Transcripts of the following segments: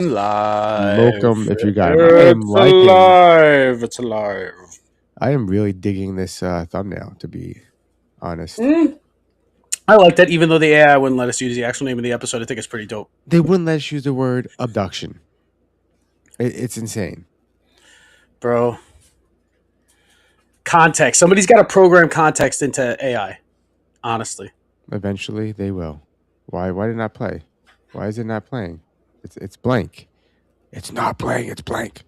Live. Welcome if you got it. I am It's liking. alive. It's alive. I am really digging this thumbnail, to be honest. I like that, even though the AI wouldn't let us use the actual name of the episode. I think it's pretty dope. They wouldn't let us use the word abduction. It's insane. Bro. Context. Somebody's got to program context into AI. Honestly. Eventually, they will. Why did it not play? Why is it not playing? It's blank. It's not playing. It's blank.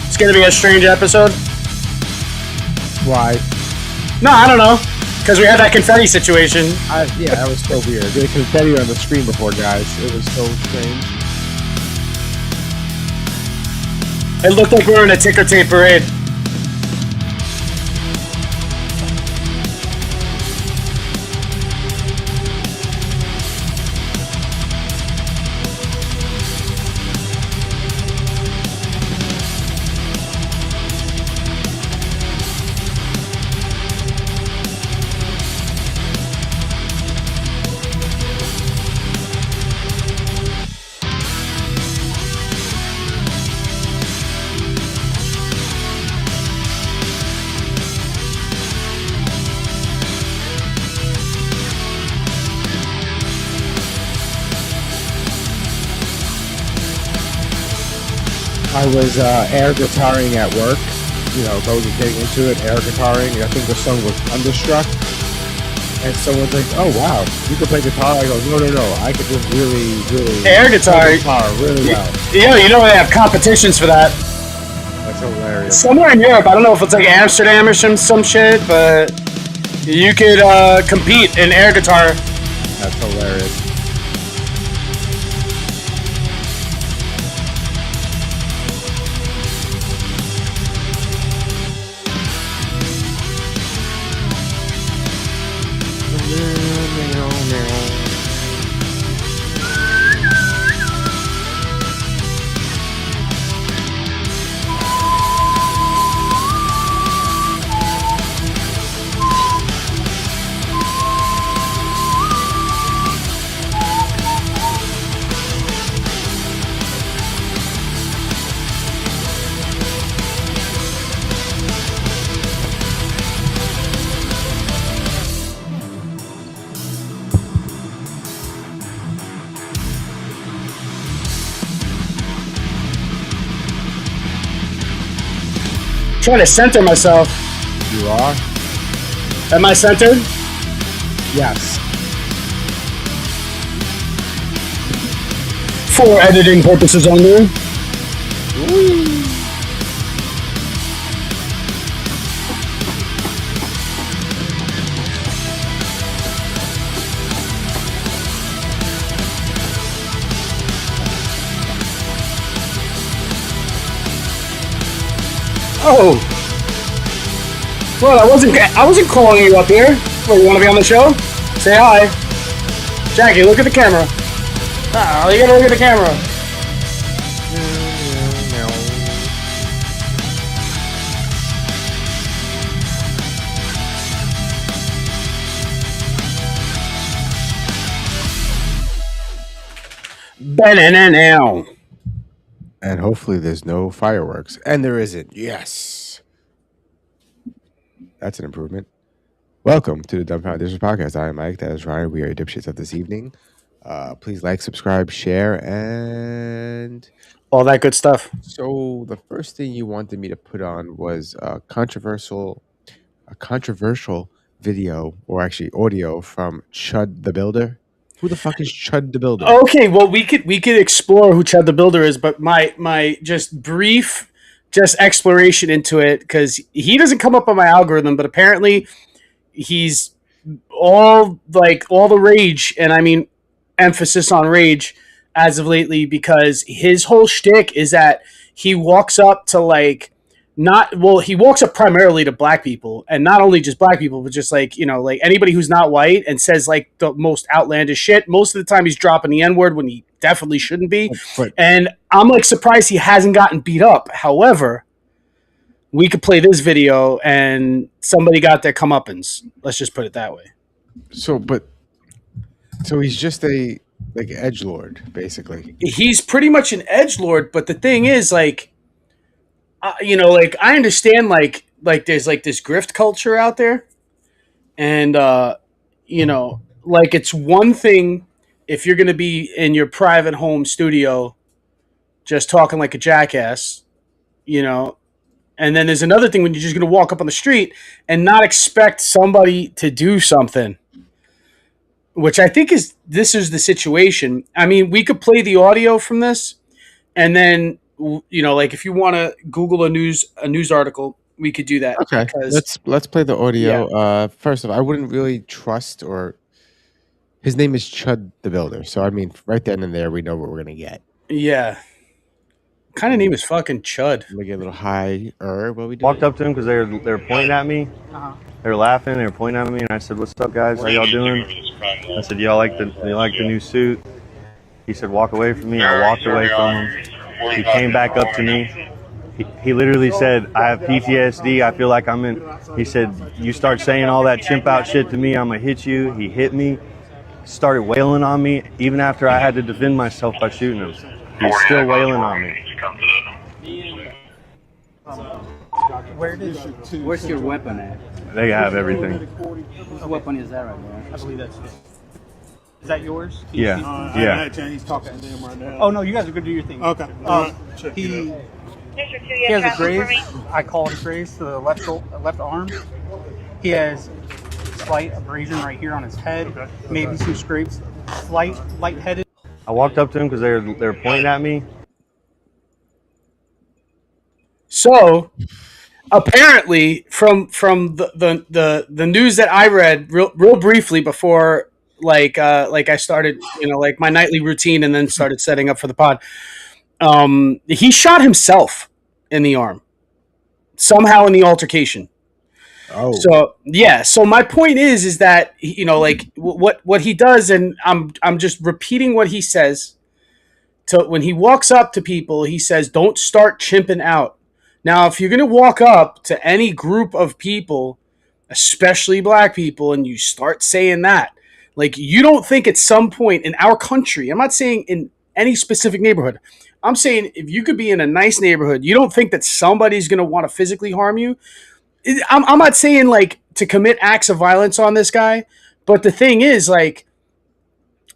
It's going to be a strange episode. Why? No, I don't know. Because we had that confetti situation. Yeah, that was so weird. They confetti on the screen before, guys. It was so strange. It looked like we were in a ticker tape parade. I was air guitaring at work. You know, those are getting into it, air guitaring. I think the song was Thunderstruck. And someone's like, "Oh wow, you can play guitar." I go, "No, I could just really Air guitar. really well." Yeah, you know they have competitions for that. That's hilarious. Somewhere in Europe, I don't know if it's like Amsterdam or some shit, but you could compete in air guitar. That's hilarious. Trying to center myself. You are? Am I centered? Yes. For editing purposes only. Oh. Well, I wasn't calling you up here. Well, you want to be on the show? Say hi. Jackie, look at the camera. Oh, you gotta look at the camera. Banana. And hopefully there's no fireworks. And there isn't. Yes. That's an improvement. Welcome to the Dumb Foundations Podcast. I am Mike. That is Ryan. We are your dipshits of this evening. Please like, subscribe, share, and all that good stuff. So the first thing you wanted me to put on was a controversial video, or actually audio, from Chud the Builder. Who the fuck is Chud the Builder? Okay, well we could explore who Chud the Builder is, but my just brief exploration into it, because he doesn't come up on my algorithm, but apparently he's all the rage, and I mean emphasis on rage as of lately, because his whole shtick is that he walks up to he walks up primarily to black people, and not only just black people, but just anybody who's not white, and says the most outlandish shit. Most of the time he's dropping the N-word when he definitely shouldn't be. But And I'm like surprised he hasn't gotten beat up. However, we could play this video and somebody got their comeuppance. Let's just put it that way. so he's just a like edgelord, basically. He's pretty much an edgelord, but the thing is, like, you know, like I understand, like there's like this grift culture out there, and you know, like it's one thing if you're gonna be in your private home studio, just talking like a jackass, you know, and then there's another thing when you're just gonna walk up on the street and not expect somebody to do something. Which I think this is the situation. I mean, we could play the audio from this, and then you know, like if you want to Google a news article, we could do that. Okay, Because, let's play the audio. First of all, I wouldn't really trust or his name is Chud the Builder, so I mean, right then and there, we know what we're gonna get. yeah, what kind of name is fucking Chud? Let me get a little higher. What we doing? Walked up to him because they were pointing at me. They were laughing. They were pointing at me, and I said, "What's up, guys? How y'all doing?" I said, "Y'all like the new suit?" He said, "Walk away from me." I walked away from him. He came back up to me. He literally said, "I have PTSD. I feel like I'm in." He said, "You start saying all that chimp out shit to me, I'm gonna hit you." He hit me, started wailing on me, even after I had to defend myself by shooting him. He's still wailing on me. Where's your weapon at? They have everything. Whose weapon is that right there? I believe that's it. Is that yours? Yeah. I Yeah. had Chinese talking to them right now. Oh no, you guys are gonna do your thing. Okay. Check it He out. he has a graze. I call it a graze to the left arm. He has slight abrasion right here on his head. Okay. Maybe some scrapes. Slight lightheaded. I walked up to him because they were pointing at me. So apparently, from the news that I read real briefly before, like I started, you know, like my nightly routine, and then started setting up for the pod. He shot himself in the arm somehow in the altercation. Oh, So yeah. So my point is that, you know, like what he does, and I'm just repeating what he says. To when he walks up to people, he says, "Don't start chimping out." Now, if you're gonna walk up to any group of people, especially black people, and you start saying that, like, you don't think at some point in our country, I'm not saying in any specific neighborhood, I'm saying if you could be in a nice neighborhood, you don't think that somebody's gonna want to physically harm you. I'm not saying like to commit acts of violence on this guy, but the thing is, like,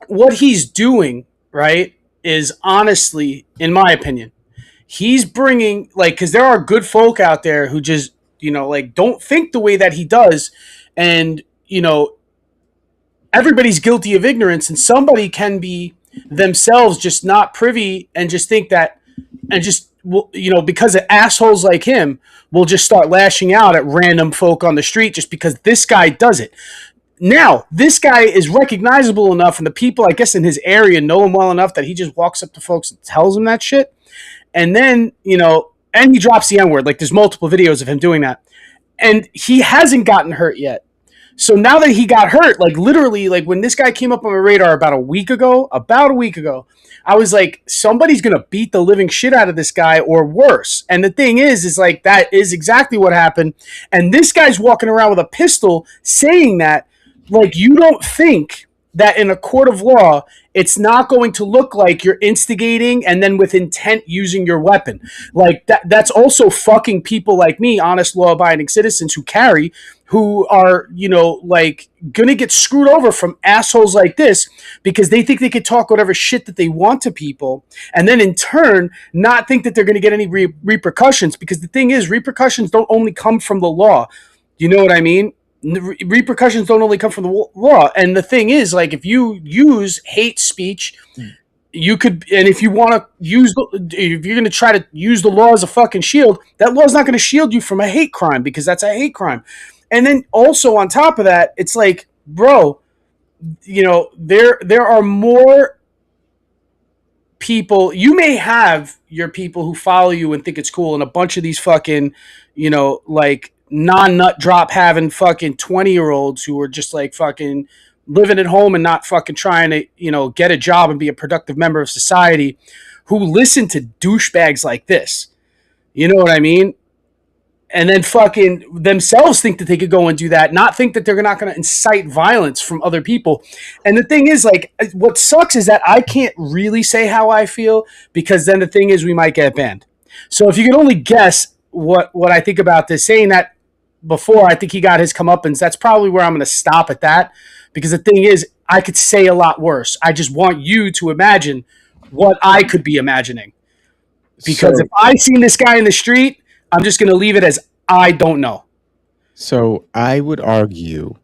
what he's doing, right, is honestly, in my opinion, he's bringing, like, because there are good folk out there who just, you know, like, don't think the way that he does, and, you know, everybody's guilty of ignorance, and somebody can be themselves just not privy and just think that, and just, you know, because of assholes like him will just start lashing out at random folk on the street just because this guy does it. Now, this guy is recognizable enough, and the people, I guess, in his area know him well enough that he just walks up to folks and tells them that shit. And then, you know, and he drops the N-word. Like, there's multiple videos of him doing that. And he hasn't gotten hurt yet. So now that he got hurt, like, literally, like, when this guy came up on my radar about a week ago, I was like, somebody's going to beat the living shit out of this guy or worse. And the thing is like, that is exactly what happened. And this guy's walking around with a pistol saying that, like, you don't think that in a court of law, it's not going to look like you're instigating and then with intent using your weapon. Like, that's also fucking people like me, honest law-abiding citizens who carry, who are, you know, like, gonna get screwed over from assholes like this because they think they could talk whatever shit that they want to people, and then in turn not think that they're gonna get any repercussions, because the thing is, repercussions don't only come from the law. You know what I mean? Repercussions don't only come from the law. And the thing is, like, if you use hate speech, you could, and if you want to use, if you're going to try to use the law as a fucking shield, that law is not going to shield you from a hate crime, because that's a hate crime. And then also on top of that, it's like, bro, you know, there are more people. You may have your people who follow you and think it's cool, and a bunch of these fucking, you know, like, non-nut drop having fucking 20-year-olds who are just like fucking living at home and not fucking trying to, get a job and be a productive member of society, who listen to douchebags like this. You know what I mean? And then fucking themselves think that they could go and do that, not think that they're not going to incite violence from other people. And the thing is, like, what sucks is that I can't really say how I feel, because then the thing is we might get banned. So if you can only guess what I think about this, saying that before I think he got his comeuppance, that's probably where I'm going to stop at that, because the thing is, I could say a lot worse. I just want you to imagine what I could be imagining. Because if I seen this guy in the street, I'm just going to leave it as I don't know. So I would argue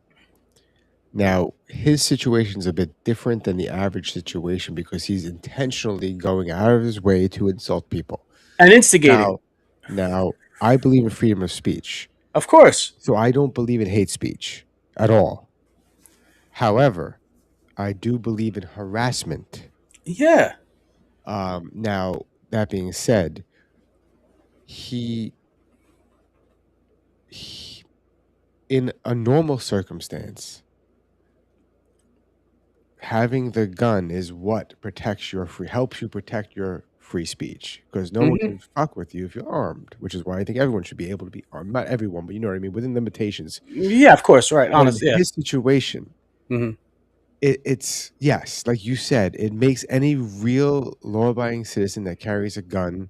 now his situation is a bit different than the average situation, because he's intentionally going out of his way to insult people and instigating. Now I believe in freedom of speech. Of course. So I don't believe in hate speech at all. However, I do believe in harassment. Yeah. Now, that being said, he in a normal circumstance, having the gun is what helps you protect your free speech, because no one can fuck with you if you're armed, which is why I think everyone should be able to be armed. Not everyone, but you know what I mean, within limitations. Yeah, of course, right. Honestly, in his situation, it's yes, like you said, it makes any real law-abiding citizen that carries a gun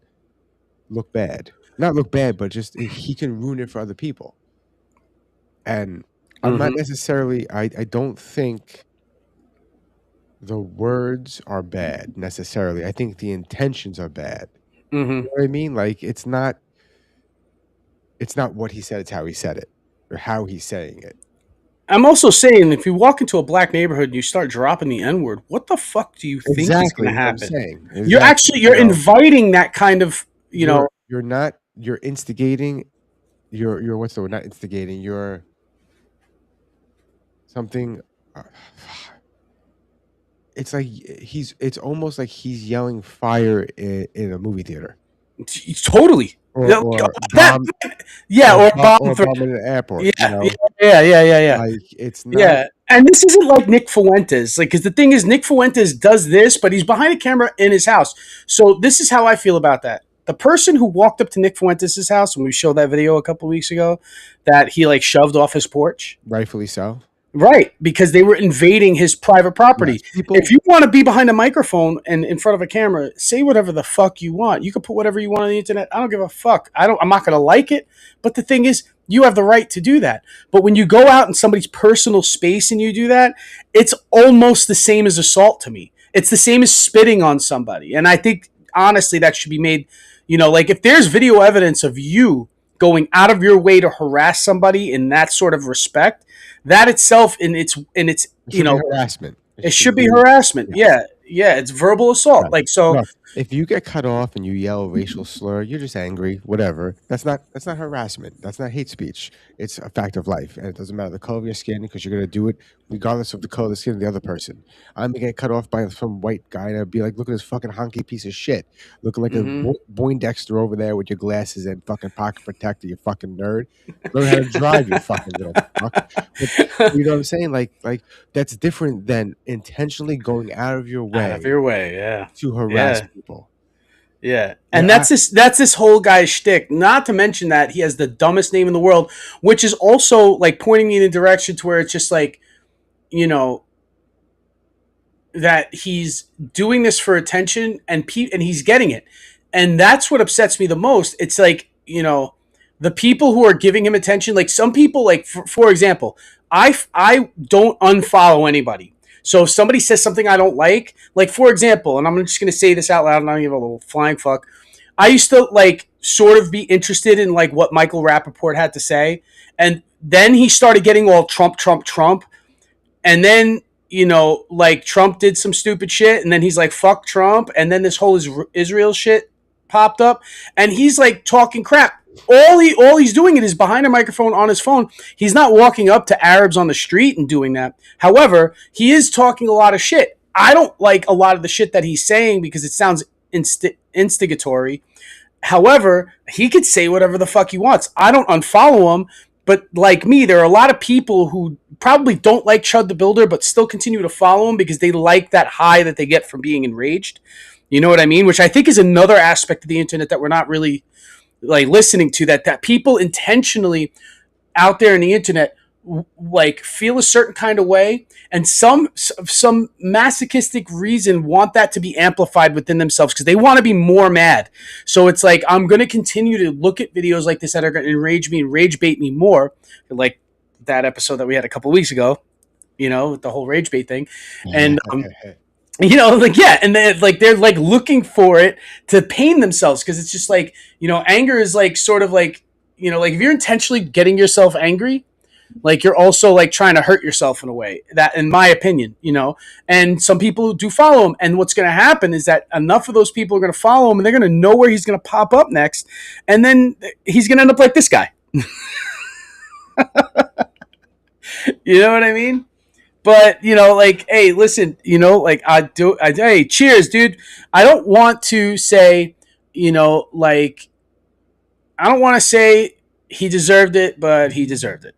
look bad. Not look bad, but just he can ruin it for other people. And I'm not necessarily. I don't think the words are bad necessarily. I think the intentions are bad. You know what I mean? Like it's not what he said, it's how he said it, or how he's saying it. I'm also saying, if you walk into a black neighborhood and you start dropping the N-word, what the fuck do you think is going to happen? You're inviting that kind of, you're instigating. You're what's the word? Not instigating. You're something. It's like it's almost like he's yelling fire in a movie theater. Totally. Or bomb in an airport. Yeah. Like it's not. Yeah, and this isn't like Nick Fuentes, like, because the thing is, Nick Fuentes does this, but he's behind a camera in his house. So this is how I feel about that. The person who walked up to Nick Fuentes' house when we showed that video a couple weeks ago, that he like shoved off his porch, rightfully so. Right, because they were invading his private property. Yes, if you want to be behind a microphone and in front of a camera, say whatever the fuck you want. You can put whatever you want on the internet. I don't give a fuck. I'm not going to like it. But the thing is, you have the right to do that. But when you go out in somebody's personal space and you do that, it's almost the same as assault to me. It's the same as spitting on somebody. And I think, honestly, that should be made, like if there's video evidence of you going out of your way to harass somebody in that sort of respect, that itself harassment. It should be harassment. Yeah, it's verbal assault. Right. Like, so no, if you get cut off and you yell a racial slur, you're just angry, whatever. That's not harassment. That's not hate speech. It's a fact of life, and it doesn't matter the color of your skin, because you're gonna do it regardless of the color of the skin of the other person. I'm gonna get cut off by some white guy and I'd be like, look at this fucking honky piece of shit, looking like a Poindexter over there with your glasses and fucking pocket protector, you fucking nerd. Learn how to drive, you fucking little fuck. But, you know what I'm saying? Like that's different than intentionally going out of your way. To harass people. Yeah. And that's this whole guy's shtick. Not to mention that he has the dumbest name in the world, which is also like pointing me in a direction to where it's just like, that he's doing this for attention and he's getting it. And that's what upsets me the most. It's like, the people who are giving him attention, like some people, like for example, I don't unfollow anybody. So if somebody says something I don't like for example, and I'm just going to say this out loud and I'll give a little flying fuck. I used to like sort of be interested in like what Michael Rappaport had to say. And then he started getting all Trump. And then, like Trump did some stupid shit. And then he's like, fuck Trump. And then this whole Israel shit popped up. And he's like talking crap. All he's doing it is behind a microphone on his phone. He's not walking up to Arabs on the street and doing that. However, he is talking a lot of shit. I don't like a lot of the shit that he's saying because it sounds instigatory. However, he could say whatever the fuck he wants. I don't unfollow him But like me, there are a lot of people who probably don't like Chud the Builder, but still continue to follow him because they like that high that they get from being enraged. You know what I mean? Which I think is another aspect of the internet that we're not really like listening to. That people intentionally out there in the internet like feel a certain kind of way, and some masochistic reason want that to be amplified within themselves because they want to be more mad. So it's like, I'm going to continue to look at videos like this that are going to enrage me and rage bait me more, like that episode that we had a couple of weeks ago, you know, with the whole rage bait thing. And you know, like, yeah, and they're like looking for it to pain themselves, because it's just like, you know, anger is like sort of like, you know, like if you're intentionally getting yourself angry, like you're also like trying to hurt yourself in a way, that in my opinion, you know. And some people do follow him, and what's going to happen is that enough of those people are going to follow him, and they're going to know where he's going to pop up next, and then he's going to end up like this guy. You know what I mean? But, you know, like, hey, listen, you know, like, hey, cheers, dude. I don't want to say, you know, like, I don't want to say he deserved it, but he deserved it.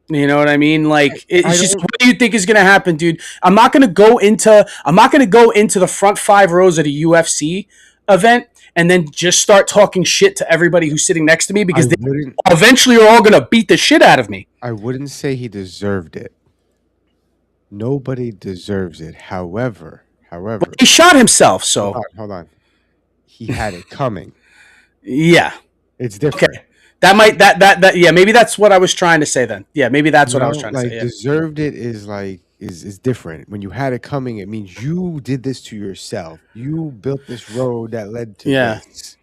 You know what I mean? Like, it's just, what do you think is going to happen, dude? I'm not going to go into the front 5 rows at a UFC event and then just start talking shit to everybody who's sitting next to me, because they eventually are all going to beat the shit out of me. I wouldn't say he deserved it. Nobody deserves it. However, but he shot himself, so hold on. He had it coming. Yeah, it's different. Okay. Yeah, maybe that's what I was trying to say then. Yeah, maybe that's what I was trying to say. Yeah. Deserved it is like is different. When you had it coming, it means you did this to yourself. You built this road that led to this.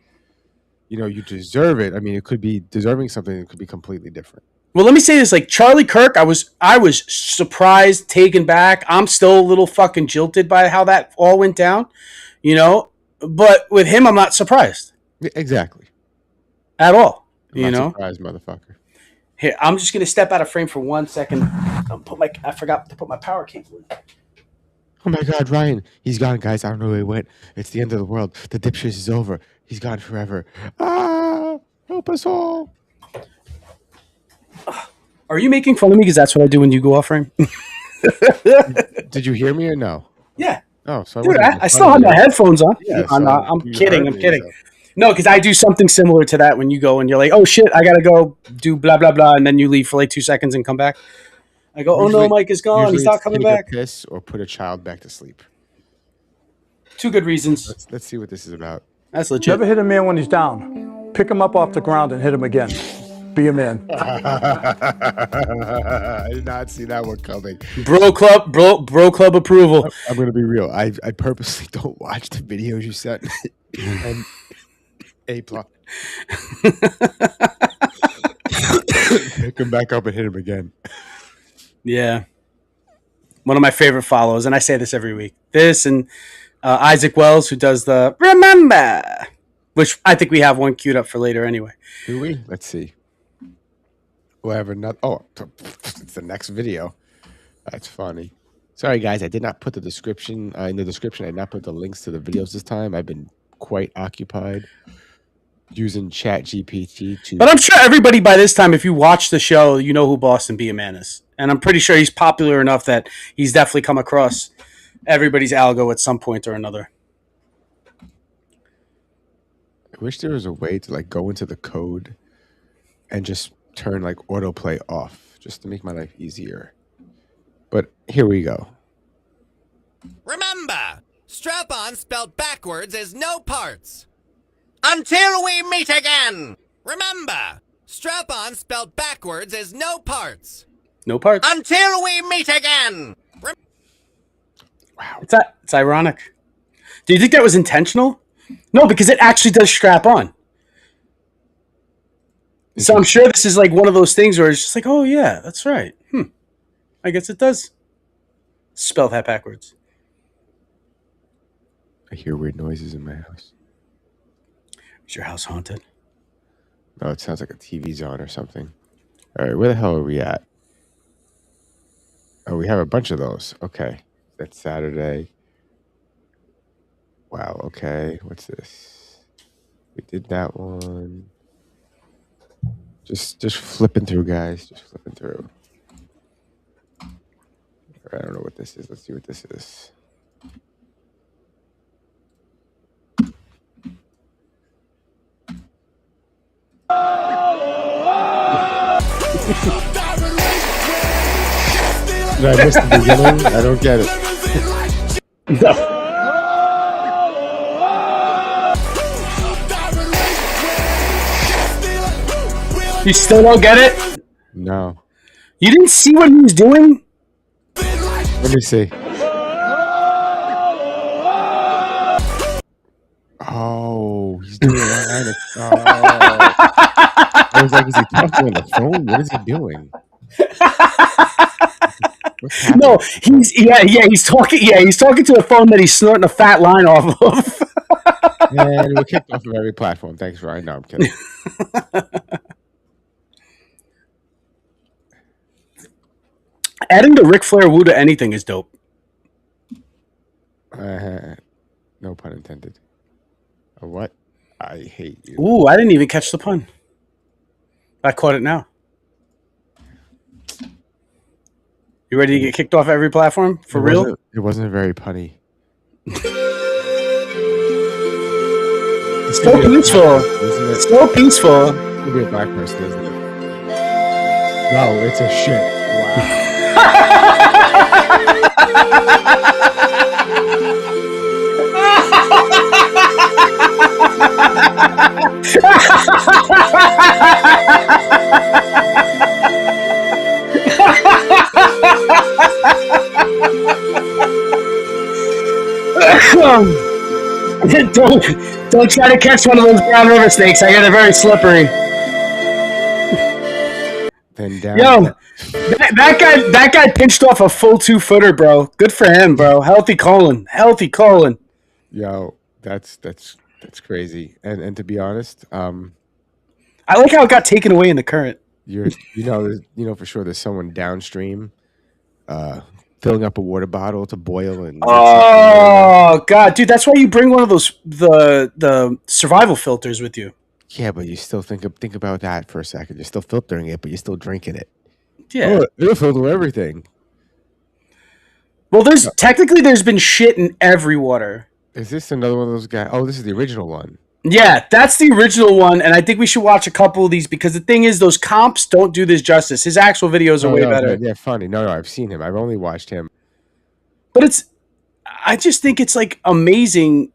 You know, you deserve it. I mean, it could be deserving something. It could be completely different. Well, let me say this: like Charlie Kirk, I was surprised, taken back. I'm still a little fucking jilted by how that all went down, you know. But with him, I'm not surprised. Exactly. At all. I'm not surprised, motherfucker. Here, I'm just gonna step out of frame for 1 second. I forgot to put my power cable in. Oh my God, Ryan, he's gone, guys. I don't know where he went. It's the end of the world. The dipshit is over. He's gone forever. Ah, help us all. Are you making fun of me? Because that's what I do when you go off frame. Did you hear me or no? Yeah. Oh, so dude, I still have my headphones on. Yeah, I'm kidding. I'm kidding. No, because I do something similar to that when you go and you're like, oh shit, I gotta go do blah blah blah, and then you leave for like 2 seconds and come back. I go, usually, oh no, Mike is gone. He's not coming back. Piss or put a child back to sleep. 2 good reasons. Let's see what this is about. That's legit. Never hit a man when he's down. Pick him up off the ground and hit him again. Be a man. I did not see that one coming. Bro club approval. I'm gonna be real. I purposely don't watch the videos you sent. And A+. Pick him back up and hit him again. Yeah. One of my favorite follows, and I say this every week. This and Isaac Wells, who does the Remember, which I think we have one queued up for later anyway. Do we? Let's see. We'll have another. Oh, it's the next video. That's funny. Sorry, guys. I did not put the description in the description. I did not put the links to the videos this time. I've been quite occupied using ChatGPT to. But I'm sure everybody by this time, if you watch the show, you know who Boston Be a Man is, and I'm pretty sure he's popular enough that he's definitely come across everybody's algo at some point or another. I wish there was a way to like go into the code and just turn like autoplay off, just to make my life easier. But here we go. Remember, strap-on spelled backwards is no parts. Until we meet again. Remember, strap-on spelled backwards is no parts. No parts. Until we meet again. Wow. It's ironic. Do you think that was intentional? No, because it actually does strap on. So I'm sure this is like one of those things where it's just like, oh yeah, that's right. I guess it does spell that backwards. I hear weird noises in my house. Is your house haunted? No, it sounds like a TV's on or something. All right, where the hell are we at? Oh, we have a bunch of those. Okay, that's Saturday. Wow, okay, what's this? We did that one. Just flipping through, guys. Just flipping through. I don't know what this is. Let's see what this is. Did I miss the beginning? I don't get it. No. You still don't get it? No. You didn't see what he was doing? Let me see. Oh, he's doing that. I was like, is he talking on the phone? What is he doing? No, he's talking to a phone that he's snorting a fat line off of. And we're kicked off of every platform. Thanks, Ryan. No, I'm kidding. Adding the Ric Flair woo to anything is dope. No pun intended. A what? I hate you. Ooh, I didn't even catch the pun. I caught it now. You ready to get kicked off every platform? For real? It wasn't very punny. It's so peaceful. It's so peaceful. It'll be a black person, isn't it? No, it's a shit. Wow. Don't try to catch one of those brown river snakes. I hear they're very slippery. Then down. Yo, that guy pinched off a full 2-footer, bro. Good for him, bro. Healthy colon. Yo, that's crazy. And to be honest, I like how it got taken away in the current. You know for sure there's someone downstream filling up a water bottle to boil and oh god, dude, that's why you bring one of those the survival filters with you. Yeah, but you still think about that for a second. You're still filtering it, but you're still drinking it. Yeah, it'll filter everything. Well, technically there's been shit in every water. Is this another one of those guys? Oh, this is the original one. Yeah, that's the original one, and I think we should watch a couple of these because the thing is, those comps don't do this justice. His actual videos are way better. Yeah, funny. No, I've seen him. I've only watched him. But I just think it's like amazing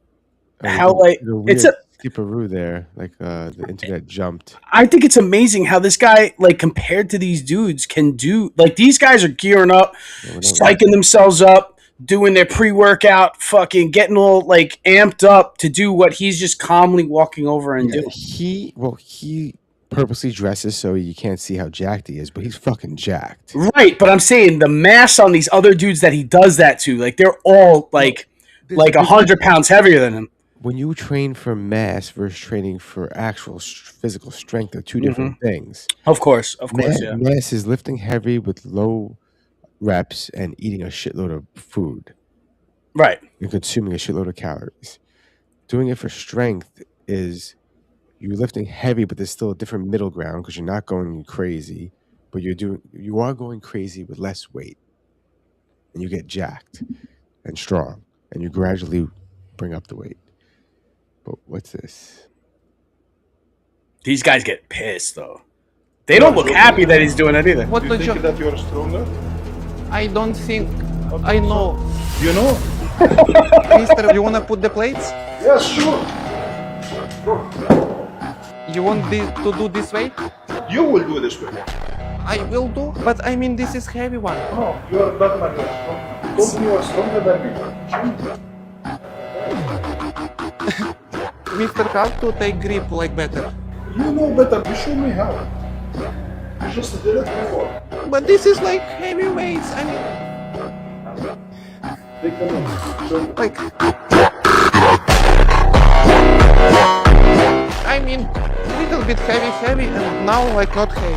how it's a skipperoo there, like the internet jumped. I think it's amazing how this guy, like compared to these dudes, can do like these guys are gearing up, psyching themselves up. Doing their pre-workout, fucking getting all like amped up to do what he's just calmly walking over and doing. He purposely dresses so you can't see how jacked he is, but he's fucking jacked. Right, but I'm saying the mass on these other dudes that he does that to, like they're all like 100 pounds heavier than him. When you train for mass versus training for actual physical strength are two different things. Of course, yeah. Mass is lifting heavy with low reps and eating a shitload of food. Right. And consuming a shitload of calories. Doing it for strength is you're lifting heavy, but there's still a different middle ground because you're not going crazy, but you are going crazy with less weight. And you get jacked and strong. And you gradually bring up the weight. But what's this? These guys get pissed though. They don't look happy that he's doing it either. What do you think that you're stronger? I don't think I know. You know? Mister, you wanna put the plates? Yes, sure. You want to do this way? You will do this way. I will do, but I mean this is heavy one. No, you are better than me. Told me you are stronger than me. Mister, how to take grip like better? You know better. You show me how. You just did it before. But this is like heavy weights. I mean, Take a look. Show me. like, I mean, little bit heavy, and now like not heavy.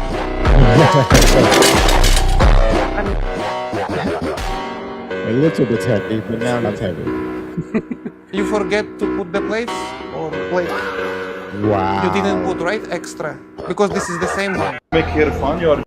A little bit heavy, but now not heavy. You forget to put the plates or plate? Wow. You didn't put right extra. because this is the same one. Make it fun. You're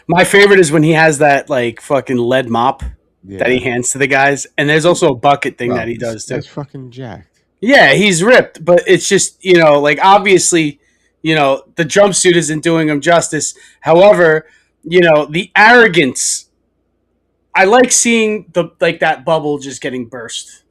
My favorite is when he has that like fucking lead mop Yeah. that he hands to the guys, and there's also a bucket thing that he does too. That's fucking jacked. Yeah, he's ripped, but it's just, like obviously, the jumpsuit isn't doing him justice. However, the arrogance. I like seeing that bubble just getting burst.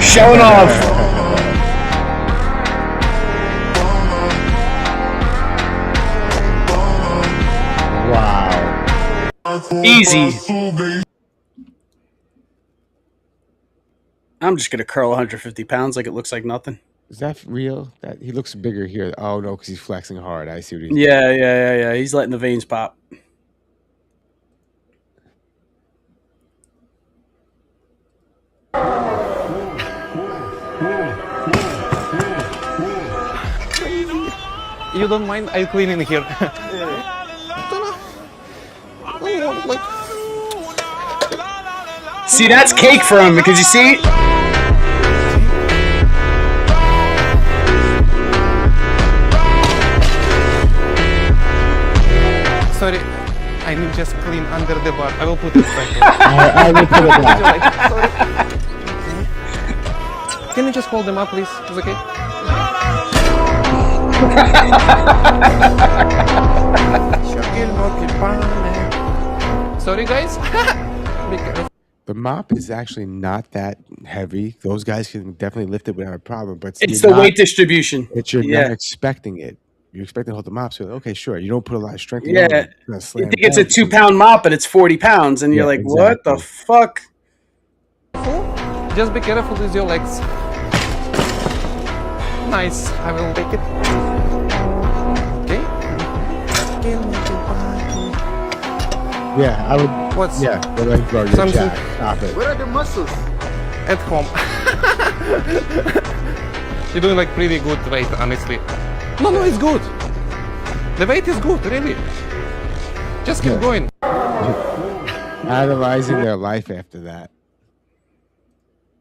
Showing off. Wow. Easy. I'm just gonna curl 150 pounds like it looks like nothing. Is that real? That he looks bigger here. Oh no, because he's flexing hard. I see what he's doing. Yeah. He's letting the veins pop. You don't mind? I clean in here. See, that's cake for him because you see. Sorry, I need just clean under the bar. I will put it back. I will put it back. Sorry. Can you just hold them up, please? It's okay. Sorry, guys. Be careful. The mop is actually not that heavy. Those guys can definitely lift it without a problem. But It's the weight distribution. You're Yeah. not expecting it. You're expecting to hold the mop. So okay, sure. You don't put a lot of strength. Yeah. on it. You think it's a 2-pound mop, but it's 40 pounds, and you're Yeah, like, what the exactly. fuck? Just be careful with your legs. Nice. I will take it. Okay. Yeah, I would. What's Yeah, the leg bro, you're Something- jacked. Stop it. Where are the muscles? at home? You're doing like pretty good weight, honestly. No, it's good. The weight is good, really. Just keep going. Analyzing their life after that.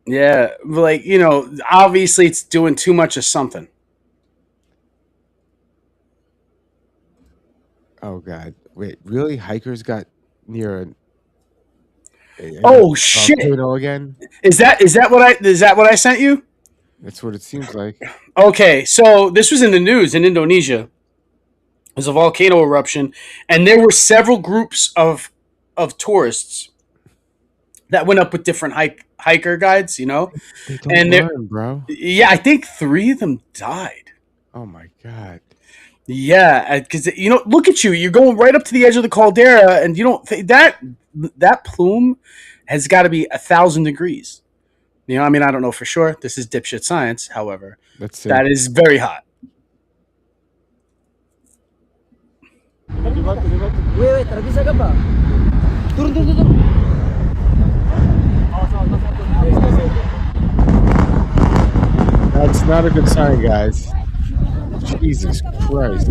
Yeah, like, obviously it's doing too much of something. Oh god. Wait, really? Hikers got near a Oh shit! volcano again? Is that what I sent you? That's what it seems like. Okay, so this was in the news in Indonesia. There's a volcano eruption, and there were several groups of tourists that went up with different hiker guides, They don't And they're- learn, bro. Yeah, I think 3 of them died. Oh my god. Yeah, because look at you. You're going right up to the edge of the caldera, and you don't that plume has got to be 1,000 degrees. I mean, I don't know for sure. This is dipshit science. However, Let's see. that is very hot. Wait, bisa ka ba? Turun. That's not a good sign, guys. Jesus Christ.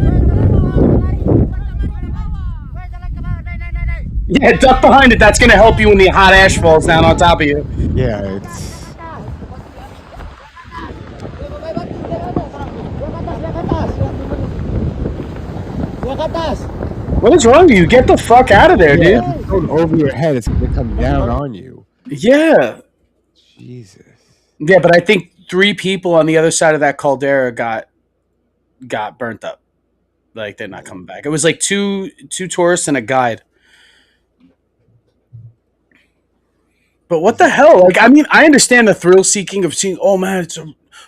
Yeah, duck behind it. That's going to help you when the hot ash falls down on top of you. Yeah, it's What is wrong with you? Get the fuck out of there, yeah, dude. if it's going over your head, it's gonna come down on you. Yeah. Jesus. Yeah, but I think 3 people on the other side of that caldera got burnt up. Like, they're not coming back. It was like two tourists and a guide. But what the hell? Like, I mean, I understand the thrill seeking of seeing, oh man, it's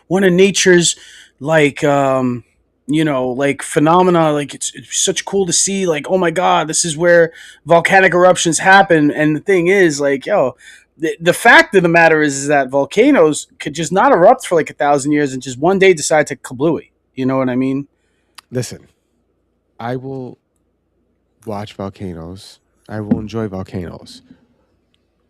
one of nature's like like phenomena. Like it's such cool to see. Like, oh my god, this is where volcanic eruptions happen. And the thing is, like, the fact of the matter is that volcanoes could just not erupt for like 1,000 years and just one day decide to kablooey. You know what I mean? Listen, I will watch volcanoes. I will enjoy volcanoes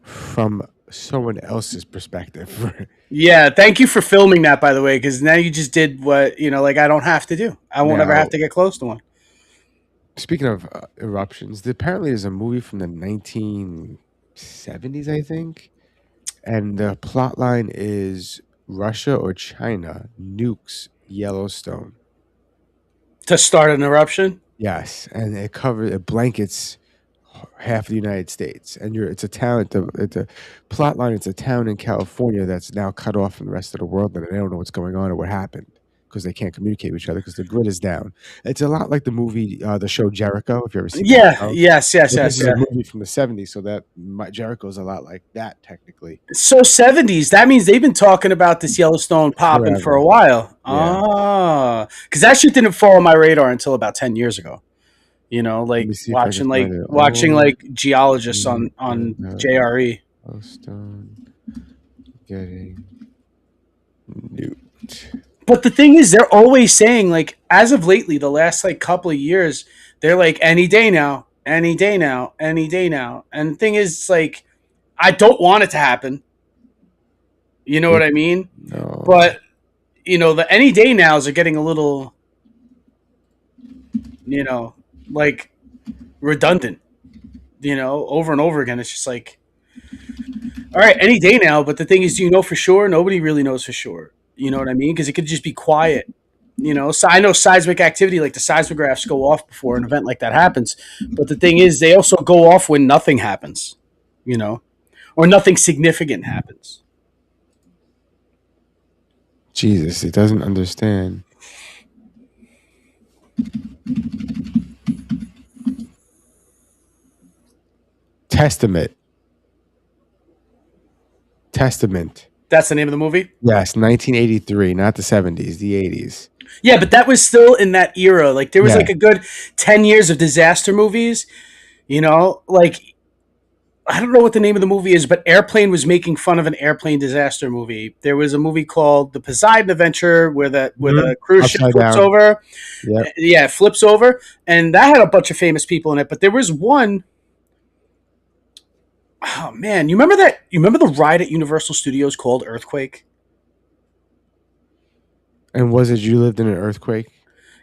from someone else's perspective. Yeah, thank you for filming that, by the way, because now you just did what like I don't have to do. I won't ever have Now, to get close to one. speaking of eruptions, apparently there's a movie from the 1970s, I think, and the plot line is Russia or China nukes Yellowstone. To start an eruption? Yes, and it blankets half of the United States, and it's a town. It's a plot line. It's a town in California that's now cut off from the rest of the world, and they don't know what's going on or what happened because they can't communicate with each other because the grid is down. It's a lot like the movie, the show Jericho. If you ever seen that Yeah, show. yes. But this is a movie from the 70s, so that Jericho's a lot like that technically. So 70s, that means they've been talking about this Yellowstone popping for a Forever. while. Yeah. Because that shit didn't fall on my radar until about 10 years ago. Let Like me see if I can find it. watching Oh, like geologists on JRE. Yellowstone getting nuked. But the thing is, they're always saying, like, as of lately, the last like couple of years, they're like, any day now, any day now, any day now. And the thing is, it's like, I don't want it to happen. You know what I mean? No. But the any day nows are getting a little, like redundant. Over and over again. It's just like, all right, any day now. But the thing is, do you know for sure? Nobody really knows for sure. You know what I mean? Because it could just be quiet. So I know seismic activity, like the seismographs go off before an event like that happens. But the thing is, they also go off when nothing happens, or nothing significant happens. Jesus, it doesn't understand. Testament. That's the name of the movie? Yes, 1983, not the 70s, the 80s. Yeah, but that was still in that era. Like, there was Yeah. like a good 10 years of disaster movies, like, I don't know what the name of the movie is, but Airplane was making fun of an airplane disaster movie. There was a movie called The Poseidon Adventure where the cruise ship Upside flips down. over. Yep. Yeah, it flips over. And that had a bunch of famous people in it. But there was one. Oh, man. You remember the ride at Universal Studios called Earthquake? And was it you lived in an earthquake?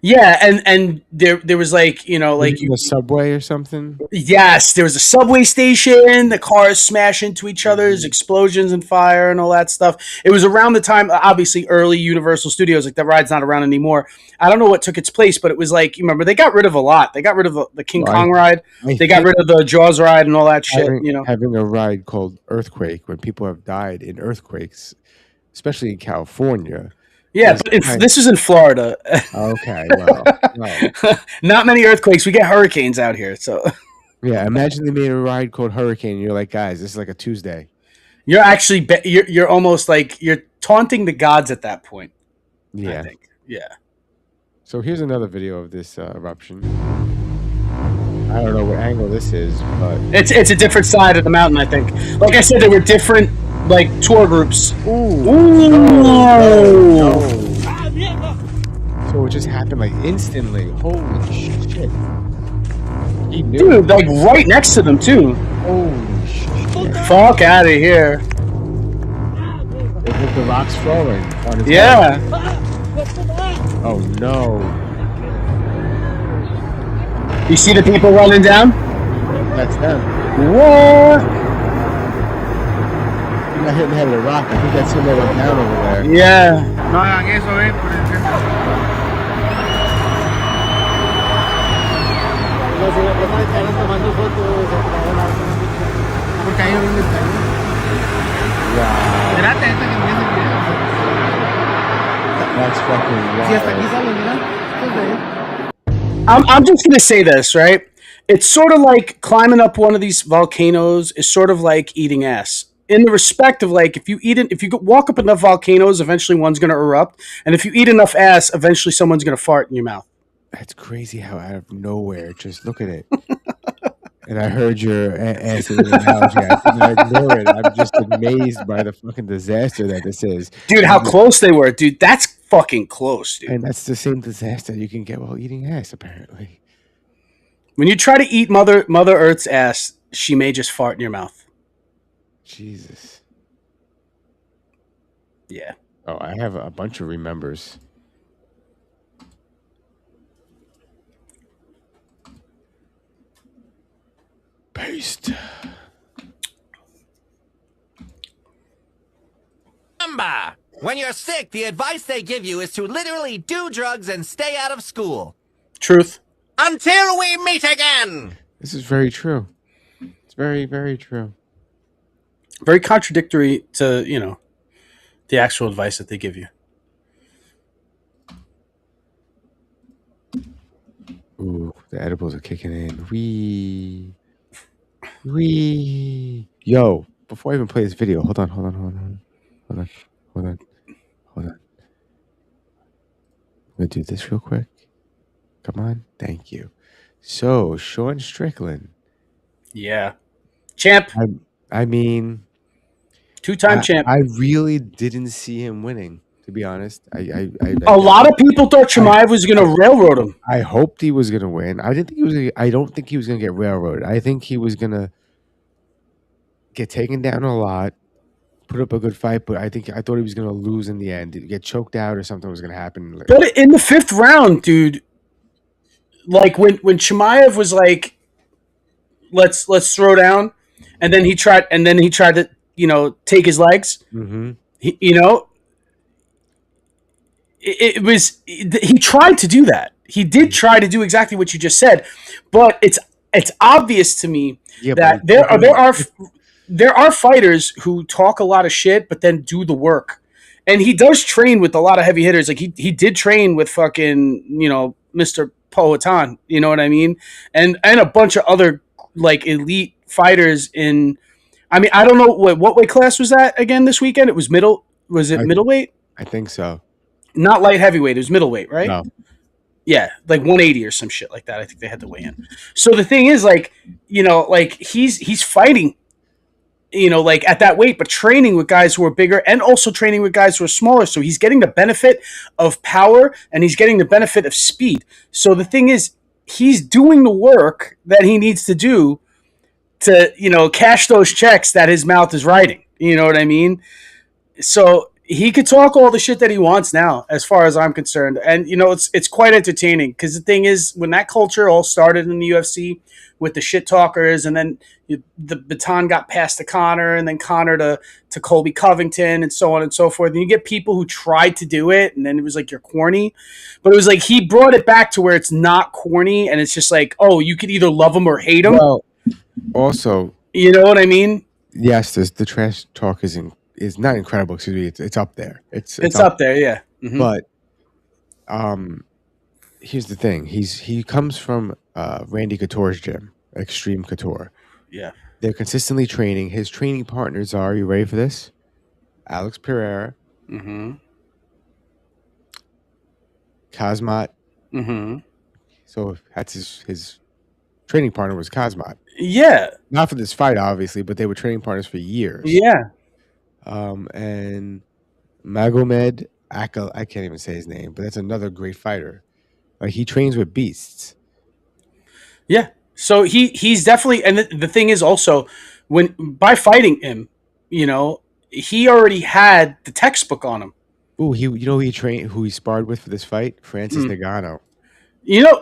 Yeah, and there was like, like in a subway or something? yes, there was a subway station, the cars smash into each other's, explosions and fire and all that stuff. It was around the time, obviously, early Universal Studios, like that ride's not around anymore. I don't know what took its place, but it was like, you remember, they got rid of a lot. They got rid of the King Kong ride. They got rid of the Jaws ride and all that shit, Having a ride called Earthquake when people have died in earthquakes, especially in California. Yeah, but this is in Florida. Okay, well. Not many earthquakes. We get hurricanes out here, so. Yeah, imagine they made a ride called Hurricane, and you're like, guys, this is like a Tuesday. You're actually you're almost like you're taunting the gods at that point. Yeah. I think. Yeah. So here's another video of this eruption. I don't know what angle this is, but it's a different side of the mountain, I think. Like I said, there were different like tour groups. Ooh. No. So it just happened like instantly. Holy shit. He knew. Dude, like right next to them too. Holy shit. Fuck out of here. It was the rocks falling on his Yeah. head. Oh no. You see the people running down? That's them. What? He got hit in the head with a rock. I think that's him that went down over there. Yeah. No hagan eso, por el Porque ahí no viene el cañón. Wow. Espérate, hasta que empiece el video. That's fucking wild. Si hasta aquí sale, mira. Esto es de ahí. I'm just gonna say this, right? It's sort of like climbing up one of these volcanoes is sort of like eating ass. In the respect of like, if you walk up enough volcanoes, eventually one's gonna erupt, and if you eat enough ass, eventually someone's gonna fart in your mouth. That's crazy how out of nowhere, just look at it. And I heard your answer to the analogy. I didn't ignore it. I'm just amazed by the fucking disaster that this is. Dude, how close they were. Dude, that's fucking close, dude. And that's the same disaster you can get while eating ass, apparently. When you try to eat Mother Earth's ass, she may just fart in your mouth. Jesus. Yeah. Oh, I have a bunch of remembers. Paste. Remember, when you're sick, the advice they give you is to literally do drugs and stay out of school. Truth. Until we meet again! This is very true. It's very, very true. Very contradictory to, the actual advice that they give you. Ooh, the edibles are kicking in. Wee. Yo, before I even play this video, hold on. I'm gonna do this real quick. Come on. Thank you. So, Sean Strickland. Yeah. Champ. I mean, two-time champ. I really didn't see him winning, to be honest. A lot of people thought Chimaev was going to railroad him. I hoped he was going to win. I don't think he was going to get railroaded. I think he was going to get taken down a lot, put up a good fight, but I thought he was going to lose in the end, get choked out or something was going to happen. But in the 5th round, dude, like when Chimaev was like, let's throw down, and then he tried to take his legs. Mm-hmm. He tried to do that. He did try to do exactly what you just said, but it's obvious to me that there are fighters who talk a lot of shit but then do the work. And he does train with a lot of heavy hitters. Like he did train with fucking, Mr. Powhatan, you know what I mean? And a bunch of other like elite fighters in, I mean, I don't know what weight class was that again this weekend? It was middleweight? I think so. Not light heavyweight, it was middleweight, right? No. Yeah, like 180 or some shit like that. I think they had to weigh in. So the thing is, like, he's fighting, like at that weight, but training with guys who are bigger and also training with guys who are smaller. So he's getting the benefit of power and he's getting the benefit of speed. So the thing is, he's doing the work that he needs to do to, cash those checks that his mouth is writing. You know what I mean? So he could talk all the shit that he wants now, as far as I'm concerned. And, it's quite entertaining because the thing is, when that culture all started in the UFC with the shit talkers and then the baton got passed to Conor and then Conor to Colby Covington and so on and so forth. And you get people who tried to do it and then it was like, you're corny. But it was like he brought it back to where it's not corny and it's just like, oh, you could either love him or hate him. Well, also, you know what I mean? Yes, the trash talk is not incredible. Excuse me. It's up there. It's up there. Yeah. Mm-hmm. But here's the thing. He comes from Randy Couture's gym, Extreme Couture. Yeah. They're consistently training. His training partners are, you ready for this? Alex Pereira. Mm-hmm. Kazmat. Mm-hmm. So that's his training partner was Kazmat. Yeah. Not for this fight, obviously, but they were training partners for years. Yeah. And Magomed Akal, I can't even say his name, but that's another great fighter. Like he trains with beasts. Yeah. So he's definitely, and the thing is also, by fighting him, he already had the textbook on him. Ooh, who he sparred with for this fight? Francis Ngannou.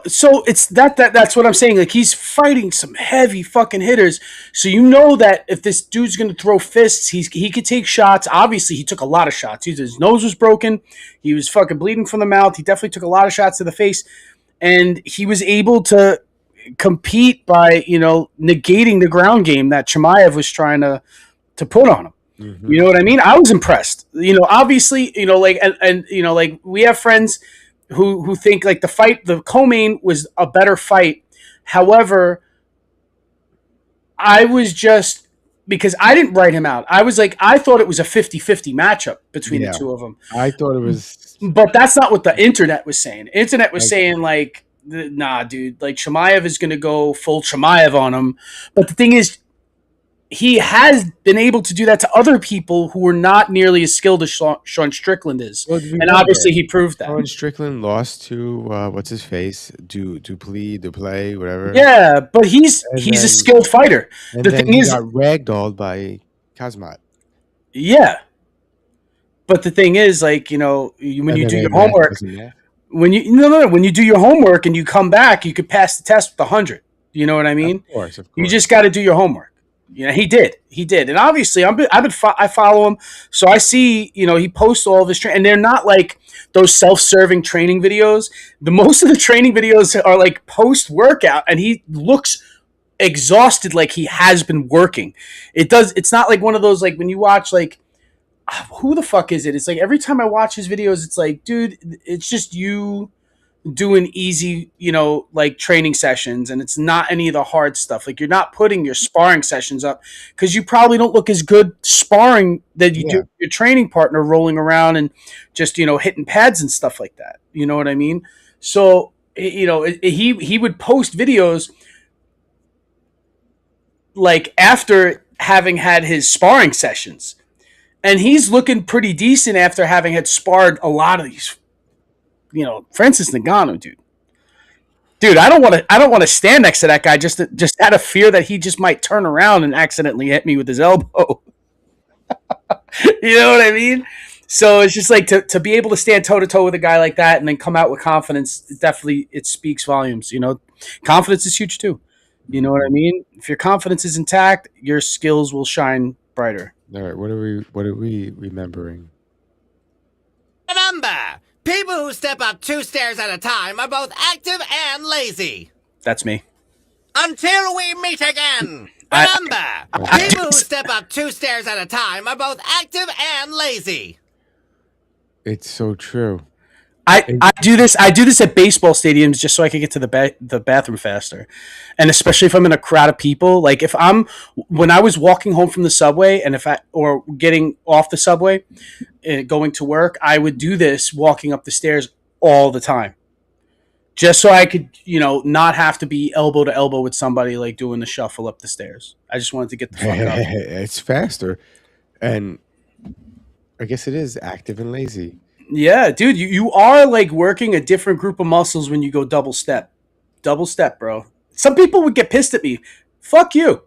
So it's that's what I'm saying. Like he's fighting some heavy fucking hitters. So that if this dude's gonna throw fists, he could take shots. Obviously, he took a lot of shots. His nose was broken. He was fucking bleeding from the mouth. He definitely took a lot of shots to the face, and he was able to compete by negating the ground game that Chimaev was trying to put on him. Mm-hmm. You know what I mean? I was impressed. Obviously, like we have friends who think like the co-main was a better fight. However, I was just, because I didn't write him out. I was like, I thought it was a 50-50 matchup between the two of them. I thought it was, but that's not what the internet was saying. The internet was saying like, nah, dude, like Chimaev is going to go full Chimaev on him. But the thing is, he has been able to do that to other people who were not nearly as skilled as Sean Strickland is. Well, And obviously he proved that. Sean Strickland lost to what's his face, Duplay, whatever. Yeah, but he's then- a skilled fighter. And The then thing he is, got ragdolled by Kazmat. yeah. But the thing is, like, you know, when you do your homework, when you do your homework and you come back, you could pass the test with 100. You know what I mean? Of course. You just got to do your homework. You know, he did, and obviously, I follow him, so I see, you know, he posts all of his and they're not like those self-serving training videos. Most of the training videos are like post-workout, and he looks exhausted, like he has been working. It's not like one of those, like when you watch, like, who the fuck is it? It's like every time I watch his videos, it's like, dude, it's just you doing easy, you know, like training sessions, and it's not any of the hard stuff. Like, you're not putting your sparring sessions up because you probably don't look as good sparring that you do your training partner rolling around and just, you know, hitting pads and stuff like that. You know what I mean? So, you know, he would post videos like after having had his sparring sessions, and he's looking pretty decent after having had sparred a lot of these. You know, Francis Ngannou, dude, I don't want to stand next to that guy just out of fear that he just might turn around and accidentally hit me with his elbow. You know what I mean? So it's just like to be able to stand toe to toe with a guy like that and then come out with confidence. It speaks volumes. You know, confidence is huge too. You know what I mean? If your confidence is intact, your skills will shine brighter. All right, what are we remembering? Remember, people who step up 2 stairs at a time are both active and lazy. That's me. Until we meet again. Remember, people who step up 2 stairs at a time are both active and lazy. It's so true. I do this at baseball stadiums just so I can get to the bathroom faster, and especially if I'm in a crowd of people. Like when I was walking home from the subway, and or getting off the subway, going to work, I would do this walking up the stairs all the time, just so I could, you know, not have to be elbow to elbow with somebody like doing the shuffle up the stairs. I just wanted to get the fuck up. It's faster, and I guess it is active and lazy. Yeah, dude, you are like working a different group of muscles when you go double step, bro. Some people would get pissed at me. Fuck you.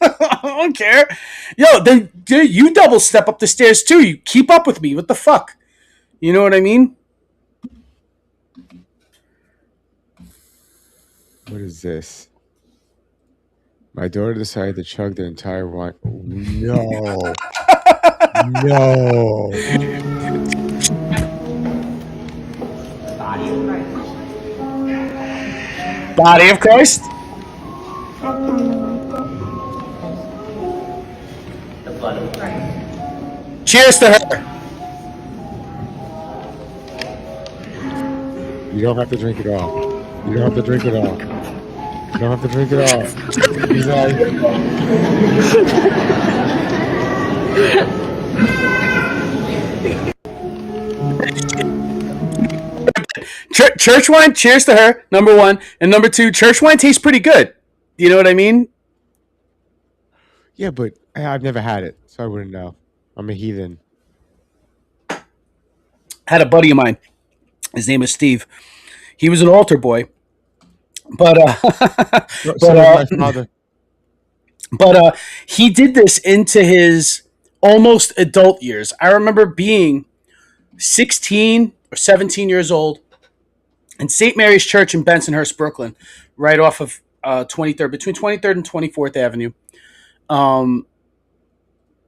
I don't care. Yo, then dude, you double step up the stairs too. You keep up with me. What the fuck? You know what I mean? What is this? My daughter decided to chug the entire wine. No. No. Body of Christ. Cheers to her. You don't have to drink it all. You don't have to drink it all. You don't have to drink it all. He's Church wine, cheers to her, number one. And number two, church wine tastes pretty good. You know what I mean? Yeah, but I've never had it, so I wouldn't know. I'm a heathen. Had a buddy of mine. His name is Steve. He was an altar boy. But my father. But he did this into his almost adult years. I remember being 16 or 17 years old in St. Mary's Church in Bensonhurst, Brooklyn, right off of 23rd, between 23rd and 24th Avenue.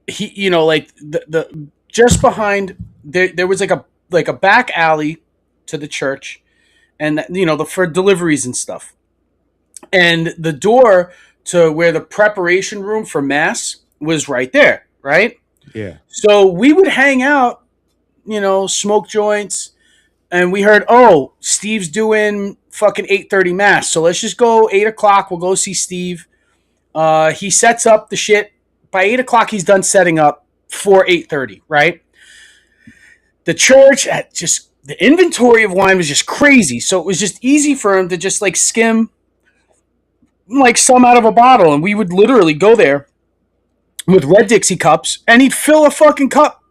He, you know, like the just behind there was like a back alley to the church, and you know, for deliveries and stuff, and the door to where the preparation room for mass was right there, right? Yeah. So we would hang out, you know, smoke joints, and we heard, oh, Steve's doing fucking 8:30 mass, so let's just go 8 o'clock. We'll go see Steve. He sets up the shit. By 8 o'clock, he's done setting up for 8:30, right? The church had just, the inventory of wine was just crazy, so it was just easy for him to just like skim like some out of a bottle, and we would literally go there with red Dixie cups, and he'd fill a fucking cup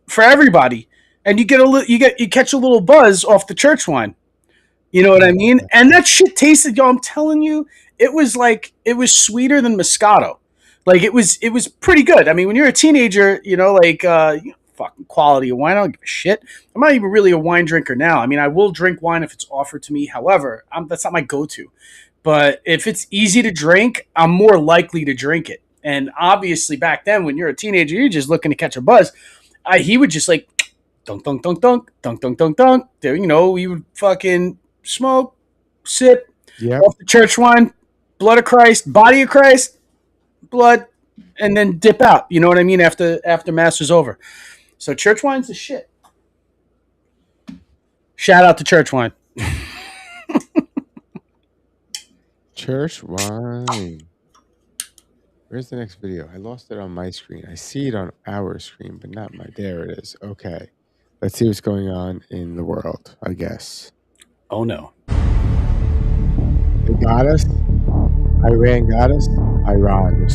for everybody, and you catch a little buzz off the church wine. You know what I mean? And that shit tasted, yo, I'm telling you, it was sweeter than Moscato. Like it was pretty good. I mean, when you're a teenager, fucking quality of wine, I don't give a shit. I'm not even really a wine drinker now. I mean, I will drink wine if it's offered to me. However, that's not my go-to. But if it's easy to drink, I'm more likely to drink it. And obviously back then, when you're a teenager, you're just looking to catch a buzz. He would just like, dunk, dunk, dunk, dunk, dunk, dunk, dunk, dunk. There, we would fucking smoke, sip, off the church wine, blood of Christ, body of Christ, blood, and then dip out. You know what I mean? After mass was over. So church wine's the shit. Shout out to church wine. Church wine. Where's the next video? I lost it on my screen. I see it on our screen, but not my. There it is. Okay. Let's see what's going on in the world, I guess. Oh, no. They got us. Iran got us. Iran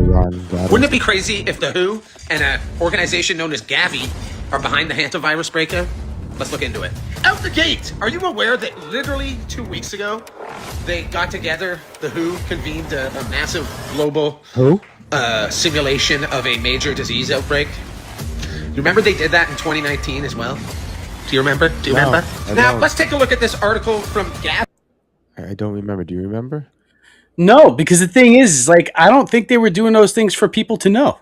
got us. Wouldn't it be crazy if the WHO and an organization known as Gavi are behind the hantavirus breakout? Let's look into it. Out the gate! Are you aware that literally 2 weeks ago, they got together, the WHO convened a massive global simulation of a major disease outbreak? You remember they did that in 2019 as well? Do you remember? Now, let's take a look at this article from Gavi. I don't remember. Do you remember? No, because the thing is, like, I don't think they were doing those things for people to know.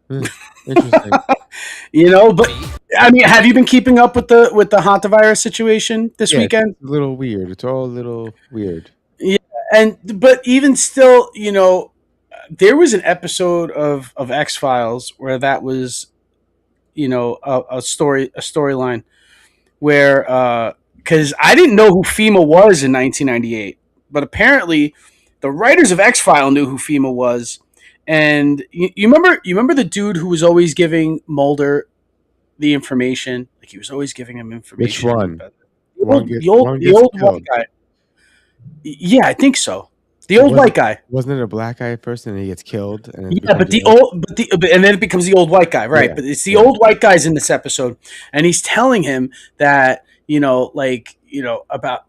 Interesting. But I mean, have you been keeping up with the hantavirus situation this weekend? It's a little weird. It's all a little weird. Yeah, but even still, there was an episode of X-Files where that was, a storyline where because I didn't know who FEMA was in 1998, but apparently the writers of X-File knew who FEMA was. And you remember the dude who was always giving Mulder the information? Like he was always giving him information. Which one? The old white guy. Yeah, I think so. The old white guy. Wasn't it a black guy first, and then he gets killed? And yeah, but and then it becomes the old white guy, right? Yeah. But it's the old white guy's in this episode, and he's telling him that about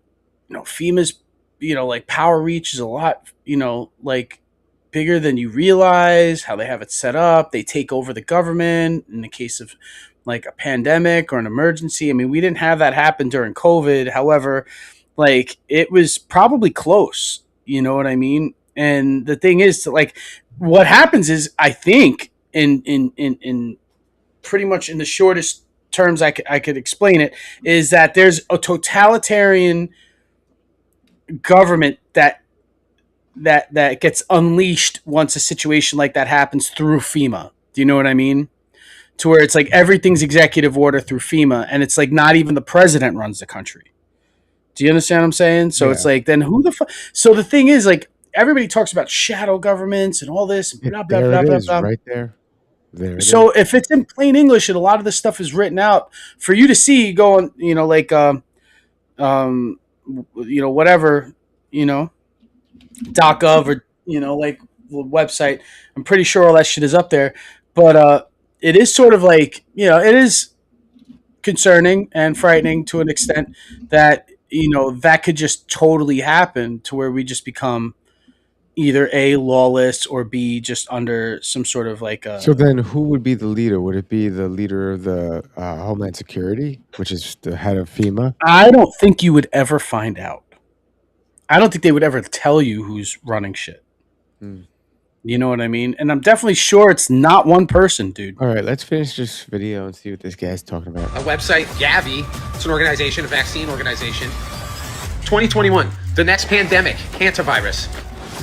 FEMA's like power reach is a lot like bigger than you realize. How they have it set up, they take over the government in the case of like a pandemic or an emergency. I mean, we didn't have that happen during COVID. However, like it was probably close. You know what I mean? And the thing is, like, what happens is, I think, in pretty much in the shortest terms I could explain it, is that there's a totalitarian government that gets unleashed once a situation like that happens through FEMA. Do you know what I mean? To where it's like everything's executive order through FEMA, and it's like not even the president runs the country. Do you understand what I'm saying? So it's like, then who the fuck? So the thing is, like, everybody talks about shadow governments and all this. Blah, blah, blah, blah, blah. Right there. So if it's in plain English and a lot of this stuff is written out for you to see, go on, whatever, .gov or, like website. I'm pretty sure all that shit is up there. But it is sort of like, it is concerning and frightening to an extent that, that could just totally happen to where we just become either A, lawless, or B, just under some sort of like a... So then who would be the leader? Would it be the leader of the Homeland Security, which is the head of FEMA? I don't think you would ever find out. I don't think they would ever tell you who's running shit. You know what I mean? And I'm definitely sure it's not one person, dude. All right, let's finish this video and see what this guy's talking about. A website, Gavi, it's an organization, a vaccine organization. 2021, the next pandemic, hantavirus.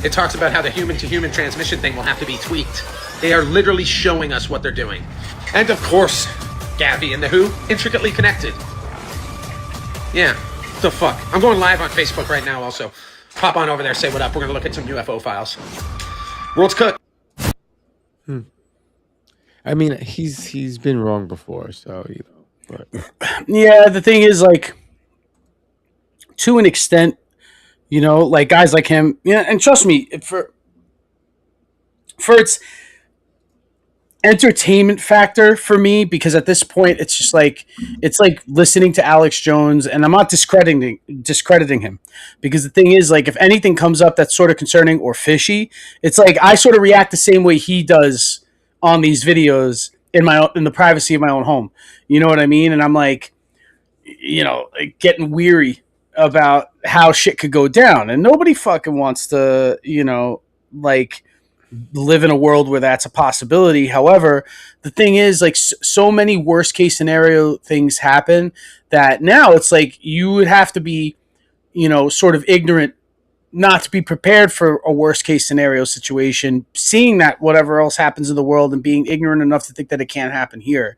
It talks about how the human-to-human transmission thing will have to be tweaked. They are literally showing us what they're doing. And of course, Gavi and the WHO, intricately connected. Yeah, the fuck. I'm going live on Facebook right now also. Hop on over there, say what up. We're going to look at some UFO files. World's cooked. I mean, he's been wrong before, so but yeah, the thing is, like, to an extent, You know, like guys like him. Yeah, and trust me, for its entertainment factor for me, because at this point it's like listening to Alex Jones, and I'm not discrediting him, because the thing is, like, if anything comes up that's sort of concerning or fishy, it's like I sort of react the same way he does on these videos in the privacy of my own home. You know what I mean? And I'm like, you know, like, getting weary about how shit could go down, and nobody fucking wants to, you know, like, live in a world where that's a possibility. However, the thing is, like, so many worst case scenario things happen that now it's like you would have to be, you know, sort of ignorant not to be prepared for a worst case scenario situation, seeing that whatever else happens in the world and being ignorant enough to think that it can't happen here.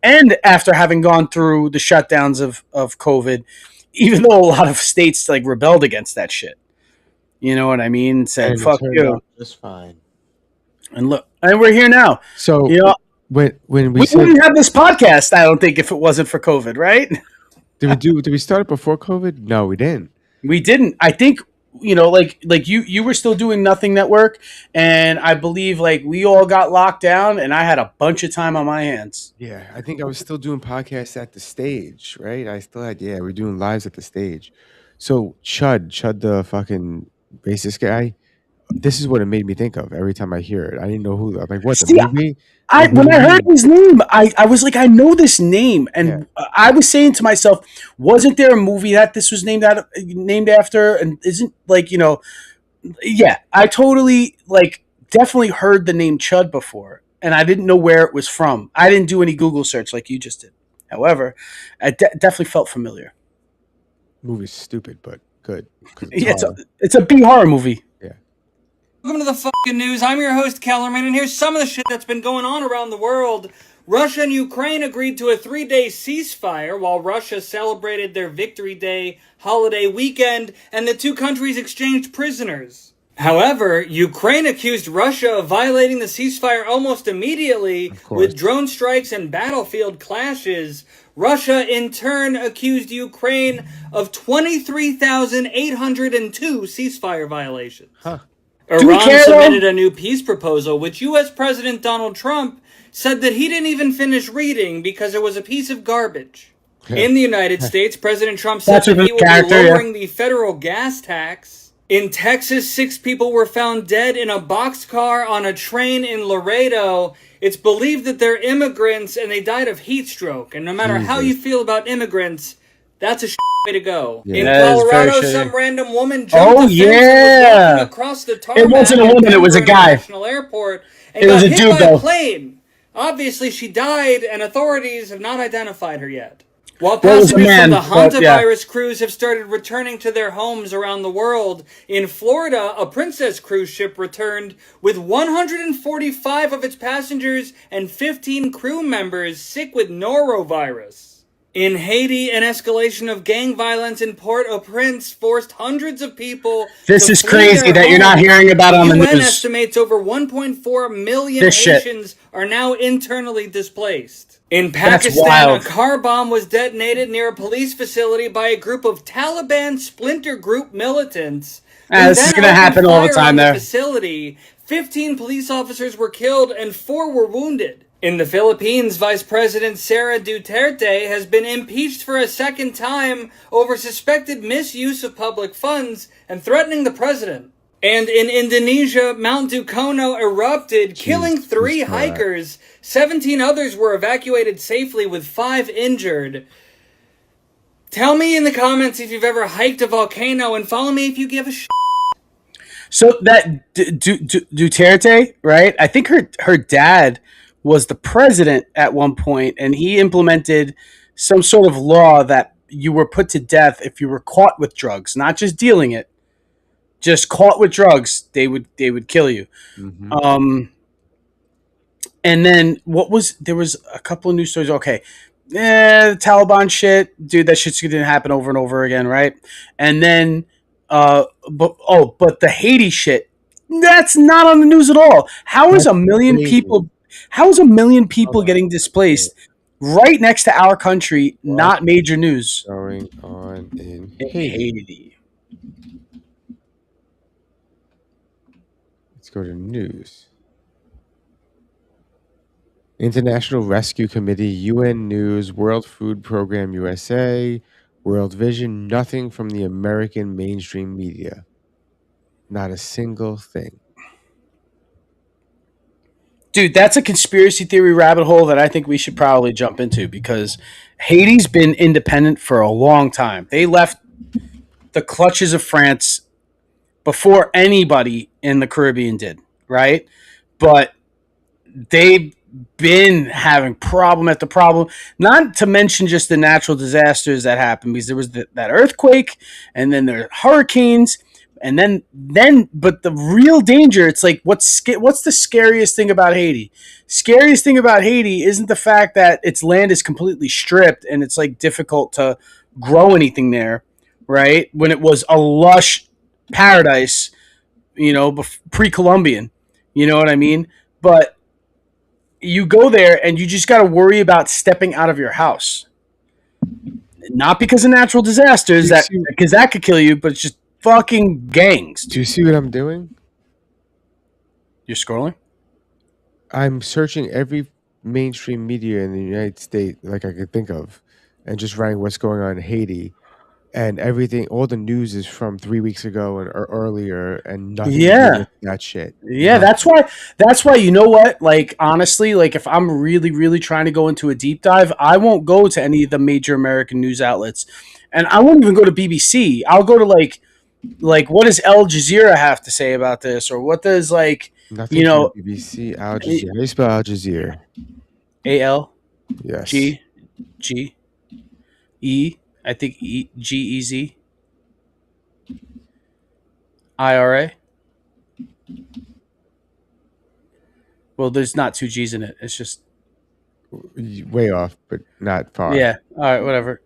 And after having gone through the shutdowns of COVID, even though a lot of states like rebelled against that shit, you know what I mean? Said, And it fuck turned you. out just fine. And look, and we're here now. So, you know, when we we said, wouldn't have this podcast, I don't think, if it wasn't for COVID, right? did we start it before COVID? No, we didn't. We didn't. I think, you know, like you were still doing Nothing Network, and I believe like we all got locked down, and I had a bunch of time on my hands. Yeah, I think I was still doing podcasts at the stage, right? I still had, we're doing lives at the stage. So Chud the fucking racist guy, this is what it made me think of every time I hear it. I didn't know who. I'm like, what, the See, movie? Like, when I heard movie? his name, I was like, I know this name, and Yeah. I was saying to myself, wasn't there a movie that this was named after? And isn't, like, you know, yeah, I totally, like, definitely heard the name Chud before, and I didn't know where it was from. I didn't do any Google search like you just did. However, I definitely felt familiar. Movie's stupid, but good. 'cause Yeah, horror. it's a B horror movie. Yeah. Welcome to the fucking news. I'm your host, Kellerman, and here's some of the shit that's been going on around the world. Russia and Ukraine agreed to a 3-day ceasefire while Russia celebrated their Victory Day holiday weekend, and the two countries exchanged prisoners. However, Ukraine accused Russia of violating the ceasefire almost immediately with drone strikes and battlefield clashes. Russia, in turn, accused Ukraine of 23,802 ceasefire violations. Huh. Iran submitted a new peace proposal, which U.S. President Donald Trump said that he didn't even finish reading because it was a piece of garbage. In the United States, President Trump said that he will be lowering the federal gas tax. In Texas, 6 people were found dead in a boxcar on a train in Laredo. It's believed that they're immigrants and they died of heat stroke. And no matter how you feel about immigrants, that's a way to go. Yeah. In That is very Colorado, shitty. some random woman jumped the fence and was walking across the tarmac. It wasn't a woman, it was a guy. International Airport and It was got a hit dude, by though. a plane. Obviously, she died, and authorities have not identified her yet. While Well, it was a passengers man, from the but, yeah. hantavirus cruise have started returning to their homes around the world, in Florida, a Princess cruise ship returned with 145 of its passengers and 15 crew members sick with norovirus. In Haiti, an escalation of gang violence in Port-au-Prince forced hundreds of people This to is flee crazy their that you're not homes. hearing about on the UN news. estimates over 1.4 million This shit. Haitians are now internally displaced. In That's Pakistan, wild. a car bomb was detonated near a police facility by a group of Taliban splinter group militants. who This is then gonna opened happen all the fire time on there. Facility. 15 police officers were killed and 4 were wounded. In the Philippines, Vice President Sara Duterte has been impeached for a second time over suspected misuse of public funds and threatening the president. And in Indonesia, Mount Dukono erupted, killing 3 hikers. 17 others were evacuated safely, with 5 injured. Tell me in the comments if you've ever hiked a volcano, and follow me if you give a shit. So that Duterte, right? I think her dad was the president at one point, and he implemented some sort of law that you were put to death if you were caught with drugs, not just dealing it, just caught with drugs. They would kill you. Mm-hmm. And then there was a couple of news stories. Okay, the Taliban shit, dude, that shit's gonna happen over and over again, right? And then, but the Haiti shit, that's not on the news at all. How is a million people? How is a million people getting displaced right next to our country? Not major news. Going on in Haiti. go to news. International Rescue Committee, UN News, World Food Program USA, World Vision, nothing from the American mainstream media. Not a single thing. Dude, that's a conspiracy theory rabbit hole that I think we should probably jump into because Haiti's been independent for a long time. They left the clutches of France before anybody in the Caribbean did, right? But they've been having problem after problem, not to mention just the natural disasters that happened because there was that earthquake and then there are hurricanes and then but the real danger, it's like what's the scariest thing about Haiti? Scariest thing about Haiti isn't the fact that its land is completely stripped and it's like difficult to grow anything there, right? When it was a lush paradise, pre-Columbian, you know what I mean? But you go there and you just got to worry about stepping out of your house. Not because of natural disasters, because that could kill you, but it's just fucking gangs. Do you see what I'm doing? You're scrolling? I'm searching every mainstream media in the United States like I could think of and just writing what's going on in Haiti. And everything, all the news is from 3 weeks ago or earlier, and nothing to do with that shit. Yeah, that's why you know what? Like honestly, like if I'm really, really trying to go into a deep dive, I won't go to any of the major American news outlets, and I won't even go to BBC. I'll go to like what does Al Jazeera have to say about this, or what does nothing from BBC, Al Jazeera. How do you spell Al Jazeera? A-L Yes. G-E. I think G-E-Z. IRA. Well, there's not two G's in it. It's just way off, but not far. Yeah. All right. Whatever.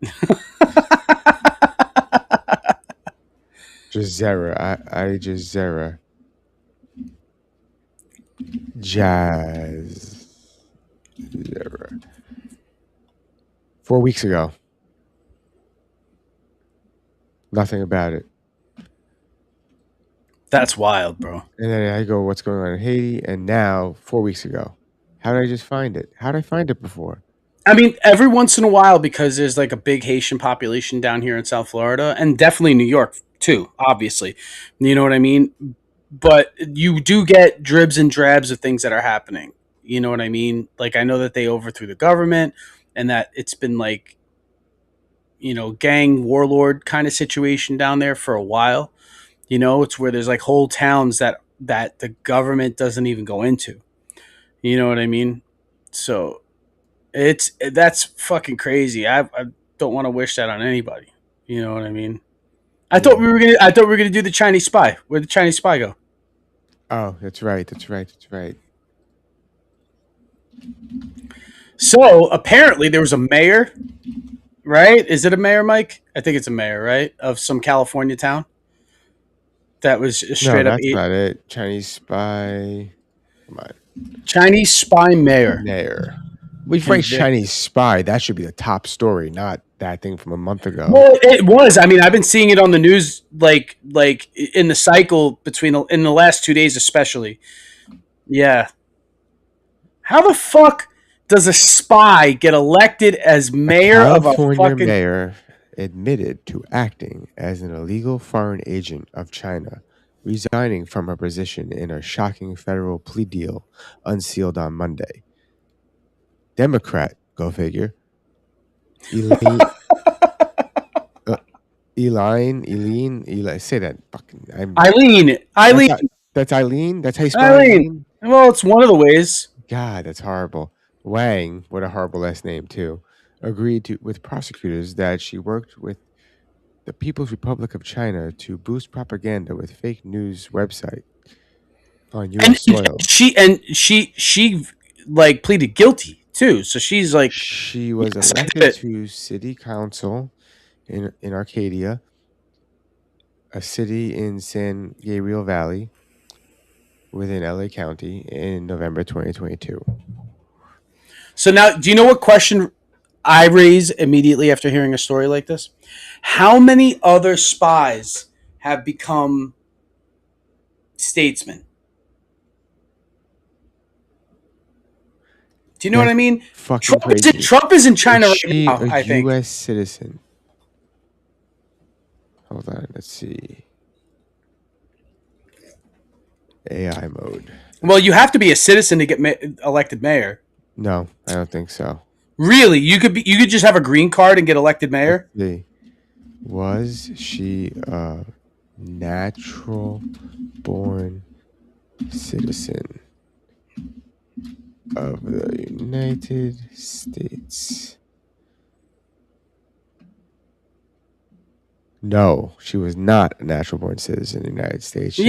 Jazeera. Jazeera. Jazeera. 4 weeks ago. Nothing about it. That's wild, bro. And then I go, what's going on in Haiti? And now, 4 weeks ago. How did I just find it? How did I find it before? I mean, every once in a while, because there's like a big Haitian population down here in South Florida, and definitely New York too, obviously. You know what I mean? But you do get dribs and drabs of things that are happening. You know what I mean? Like, I know that they overthrew the government and that it's been like, gang warlord kind of situation down there for a while. It's where there's like whole towns that the government doesn't even go into. You know what I mean? So that's fucking crazy. I don't want to wish that on anybody. You know what I mean? I thought we were gonna do the Chinese spy. Where'd the Chinese spy go? Oh, that's right. So apparently there was a mayor, right? Is it a mayor, Mike? I think it's a mayor, right? Of some California town. That was straight up. That's not it. Chinese spy. Come on. Chinese spy mayor. We phrase Chinese spy. That should be the top story, not that thing from a month ago. Well, it was. I mean, I've been seeing it on the news, like in the cycle in the last 2 days, especially. Yeah. How the fuck does a spy get elected as mayor of a fucking... mayor admitted to acting as an illegal foreign agent of China, resigning from her position in a shocking federal plea deal unsealed on Monday. Democrat, go figure. Eileen, say that fucking. Eileen. That's Eileen. That's how you spell Eileen. Well, it's one of the ways. God, that's horrible. Wang, what a horrible last name too. Agreed with prosecutors that she worked with the People's Republic of China to boost propaganda with fake news website on U.S. soil. She like pleaded guilty too, so she's like she was elected to city council in Arcadia, a city in San Gabriel Valley within LA County in November 2022. So now, do you know what question I raise immediately after hearing a story like this? How many other spies have become statesmen? Do you know what I mean? Fucking crazy. Trump is in China Is right she now, a I think. U.S. citizen? Hold on, let's see. AI mode. Well, you have to be a citizen to get elected mayor. No, I don't think so. Really? You could just have a green card and get elected mayor? Let's see. Was she a natural born citizen of the United States? No, she was not a natural born citizen of the United States.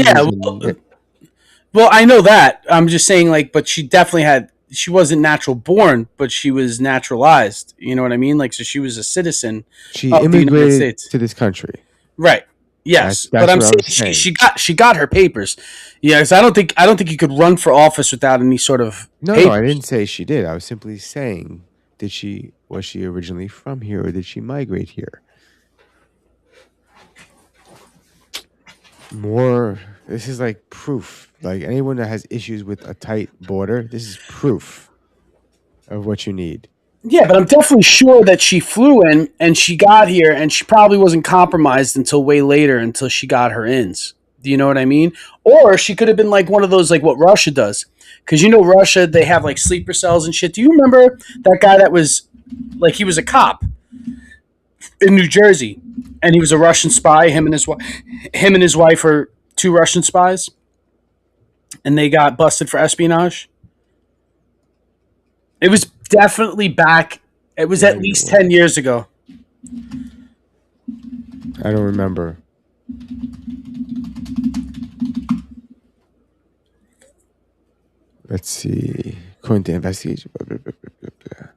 Well, I know that. I'm just saying, like, but she definitely she wasn't natural born, but she was naturalized. You know what I mean? Like, so she was a citizen she of the United immigrated States to this country. Right. Yes, That's but I'm what saying she got her papers. Yeah, because I don't think you could run for office without any sort of papers. No, I didn't say she did. I was simply saying, was she originally from here or did she migrate here? This is like proof. Like anyone that has issues with a tight border, this is proof of what you need. Yeah, but I'm definitely sure that she flew in and she got here and she probably wasn't compromised until way later, until she got her ins. Do you know what I mean? Or she could have been like one of those, like what Russia does. Because Russia, they have like sleeper cells and shit. Do you remember that guy that was like, he was a cop in New Jersey and he was a Russian spy? Him and his wife are 2 Russian spies and they got busted for espionage. It was definitely back. It was at least 10 years ago. I don't remember. Let's see. According to investigation. Blah, blah, blah, blah, blah.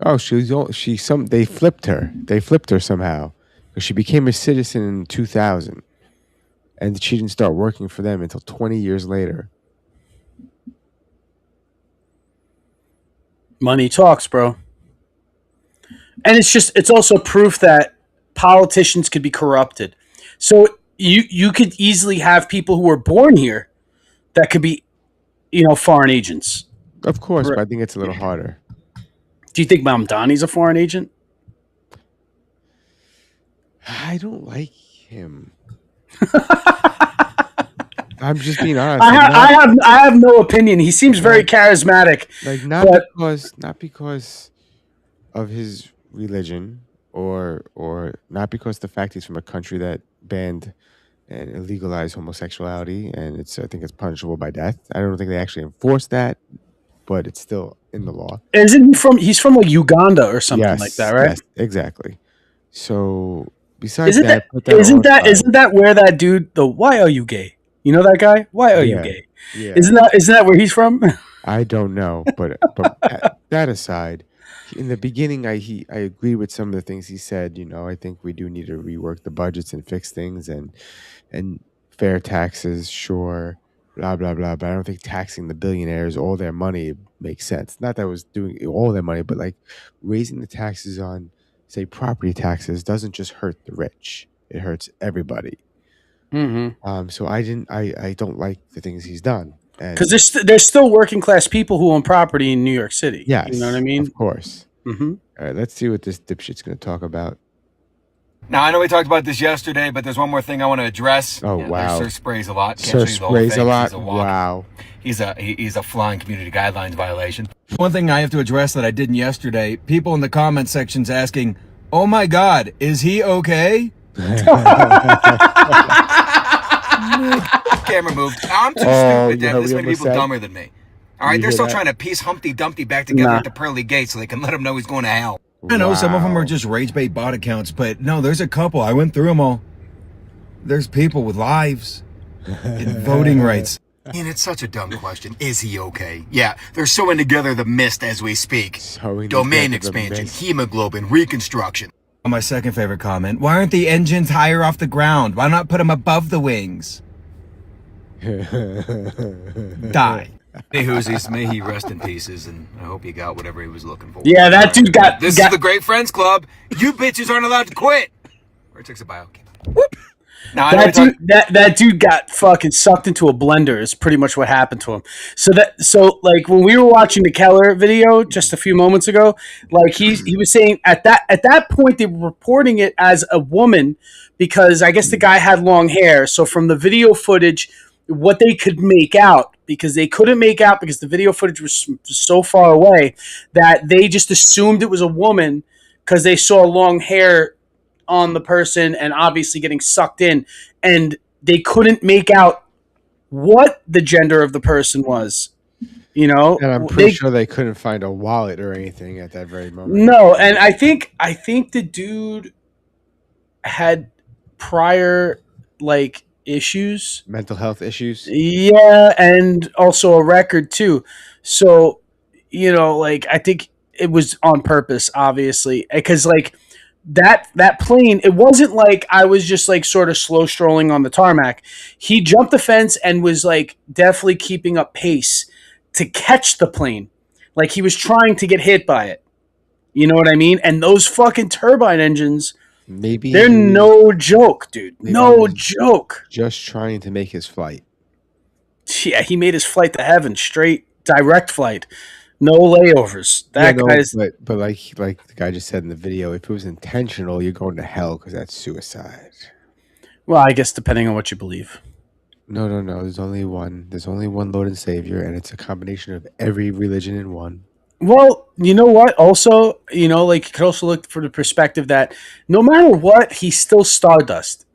Oh, they flipped her. They flipped her somehow. Because she became a citizen in 2000. And she didn't start working for them until 20 years later. Money talks, bro. And it's also proof that politicians could be corrupted. So you could easily have people who were born here that could be, foreign agents. Of course, but I think it's a little harder. Do you think Mamdani's a foreign agent? I don't like him. I'm just being honest. I have no opinion. He seems very charismatic. Like not because of his religion or not because the fact he's from a country that banned and legalized homosexuality and I think it's punishable by death. I don't think they actually enforce that, but it's still in the law. He's from like Uganda or something like that, right? Yes, exactly. So besides isn't that where that dude, why are you gay? You know that guy? Why are you gay? Yeah. Isn't that where he's from? I don't know, but that aside, in the beginning, I agree with some of the things he said. I think we do need to rework the budgets and fix things and fair taxes, sure, blah blah blah. But I don't think taxing the billionaires all their money makes sense. Not that I was doing all their money, but like raising the taxes on, say, property taxes doesn't just hurt the rich; it hurts everybody. Mm-hmm. So I don't like the things he's done. Because there's still working class people who own property in New York City. Yes, you know what I mean? Of course. Mm-hmm. All right, let's see what this dipshit's going to talk about. Now, I know we talked about this yesterday, but there's one more thing I want to address. Oh, wow. Sir sprays a lot. Sir sprays a lot? Wow. He's a flying community guidelines violation. One thing I have to address that I didn't yesterday, people in the comment sections asking, oh my God, is he okay? Camera moved. I'm too stupid to have this many people dumber than me. All right, they're still trying to piece Humpty Dumpty back together at the pearly gates so they can let him know he's going to hell. I know some of them are just rage bait bot accounts, but no, there's a couple. I went through them all. There's people with lives and voting rights. And it's such a dumb question. Is he okay? Yeah, they're sewing together the mist as we speak. Domain expansion, hemoglobin, reconstruction. My second favorite comment. Why aren't the engines higher off the ground? Why not put them above the wings? Die. Hey, Hoosies, may he rest in pieces, and I hope he got whatever he was looking for. Yeah, that dude got... This is the Great Friends Club. You bitches aren't allowed to quit. Where takes a bio. Whoop. That dude got fucking sucked into a blender is pretty much what happened to him. So like when we were watching the Keller video just a few moments ago, like he was saying at that point they were reporting it as a woman because I guess the guy had long hair. So from the video footage, what they could make out, because they couldn't make out because the video footage was so far away, that they just assumed it was a woman because they saw long hair on the person and obviously getting sucked in, and they couldn't make out what the gender of the person was. You know, and I'm pretty sure they couldn't find a wallet or anything at that very moment. No, and I think the dude had prior like issues, mental health issues. Yeah, and also a record too. So, you know, like I think it was on purpose, obviously, because like that plane, it wasn't like I was just like sort of slow strolling on the tarmac. He jumped the fence and was like definitely keeping up pace to catch the plane. Like he was trying to get hit by it. You know what I mean? And those fucking turbine engines, they're no joke, dude. No joke. Just trying to make his flight. Yeah, he made his flight to heaven, straight direct flight. No layovers. Guy's, but like the guy just said in the video, if it was intentional, you're going to hell because that's suicide. Well, I guess depending on what you believe. No. There's only one. There's only one Lord and Savior, and it's a combination of every religion in one. Well, you know what? Also, you know, like you could also look for the perspective that no matter what, he's still stardust.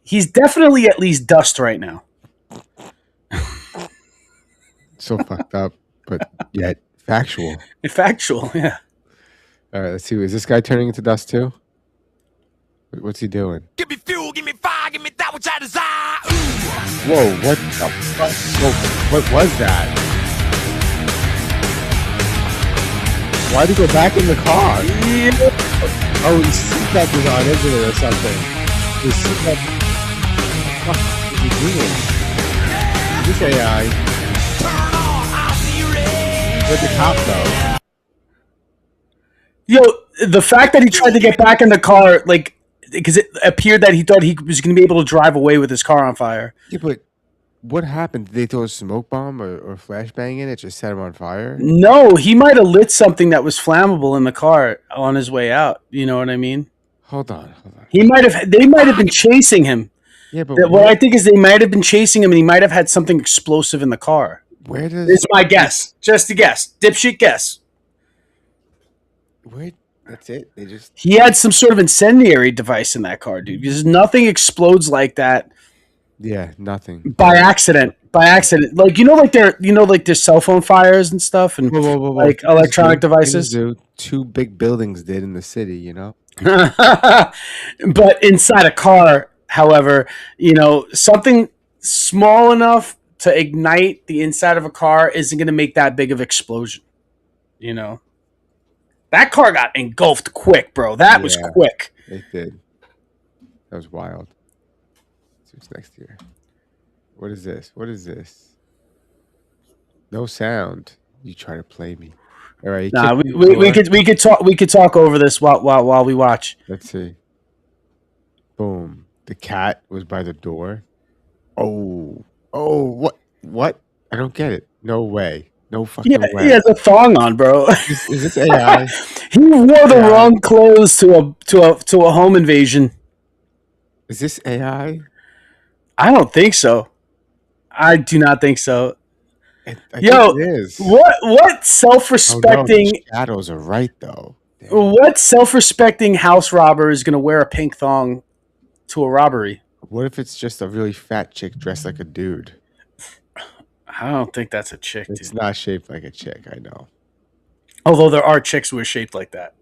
He's definitely at least dust right now. So fucked up, but yet factual. Factual, yeah. All right, let's see. Is this guy turning into dust too? What's he doing? Give me fuel, give me fire, give me that which I desire. Whoa, what the fuck? What was that? Why'd he go back in the car? Yeah. Oh, his seatbelt was on, isn't it, or something? His seatbelt. What is he doing? Is this AI? Where'd the cop go? Yo, the fact that he tried to get back in the car, like, because it appeared that he thought he was going to be able to drive away with his car on fire. Yeah, but what happened? Did they throw a smoke bomb or flashbang in it? Just set him on fire? No, he might have lit something that was flammable in the car on his way out. You know what I mean? Hold on. They might have been chasing him. Yeah, but what I think is they might have been chasing him, and he might have had something explosive in the car. Where does? It's my guess. Just a guess. Dipshit guess. Wait, that's it? He had some sort of incendiary device in that car, dude. Because nothing explodes like that. Yeah, nothing. By accident. Like there's cell phone fires and stuff, and like electronic devices. Two big buildings did in the city, you know. But inside a car, however, you know, something small enough to ignite the inside of a car isn't going to make that big of explosion. You know, that car got engulfed quick, bro. That was quick. It did. That was wild. Let's see what's next here. What is this? No sound. You try to play me. All right. Nah, we could talk over this while we watch. Let's see. Boom. The cat was by the door. Oh, what? I don't get it. No way. No fucking way. He has a thong on, bro. Is this AI? He wore the wrong clothes to a home invasion. Is this AI? I don't think so. I do not think so. I think it is. What self-respecting the shadows are right though. Damn. What self-respecting house robber is going to wear a pink thong to a robbery? What if it's just a really fat chick dressed like a dude? I don't think that's a chick, dude. It's not shaped like a chick, I know. Although there are chicks who are shaped like that.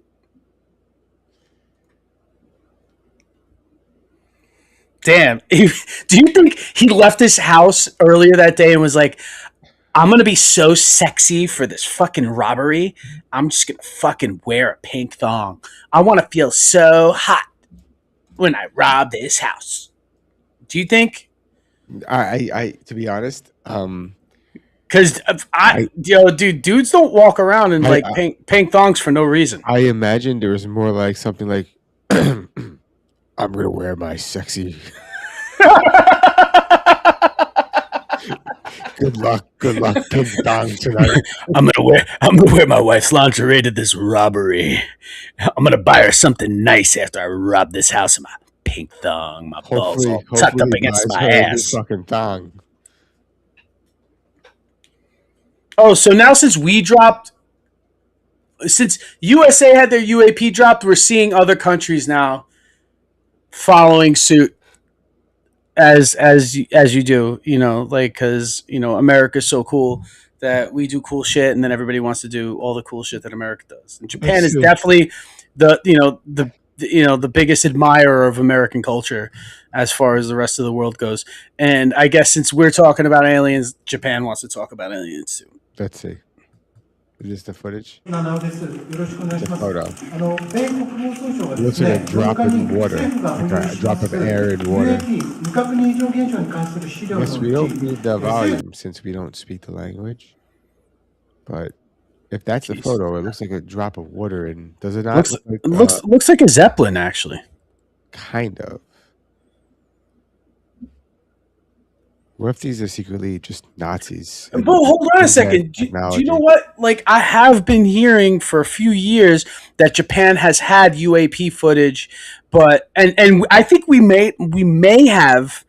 Damn. Do you think he left his house earlier that day and was like, I'm going to be so sexy for this fucking robbery. I'm just going to fucking wear a pink thong. I want to feel so hot when I rob this house. Do you think? I to be honest, because dudes don't walk around in pink thongs for no reason. I imagined there was more like something like, I'm gonna wear my sexy Good luck, pink dong tonight. I'm gonna wear my wife's lingerie to this robbery. I'm gonna buy her something nice after I rob this house in my pink thong, my balls all tucked up against my ass. Fucking thong. Oh, so now since USA had their UAP dropped, we're seeing other countries now following suit as you do, like, because America's so cool that we do cool shit, and then everybody wants to do all the cool shit that America does. And Japan is definitely the biggest admirer of American culture as far as the rest of the world goes. And I guess since we're talking about aliens, Japan wants to talk about aliens too. Let's see. Is this the footage? The photo. It looks like a drop in water, like a drop of air in water. Yes, we don't need the volume since we don't speak the language. But if that's the photo, it looks like a drop of water. And does it not? Looks like a Zeppelin, actually. Kind of. What if these are secretly just Nazis? But hold on a second. Do you know what? Like, I have been hearing for a few years that Japan has had UAP footage, but and I think we may have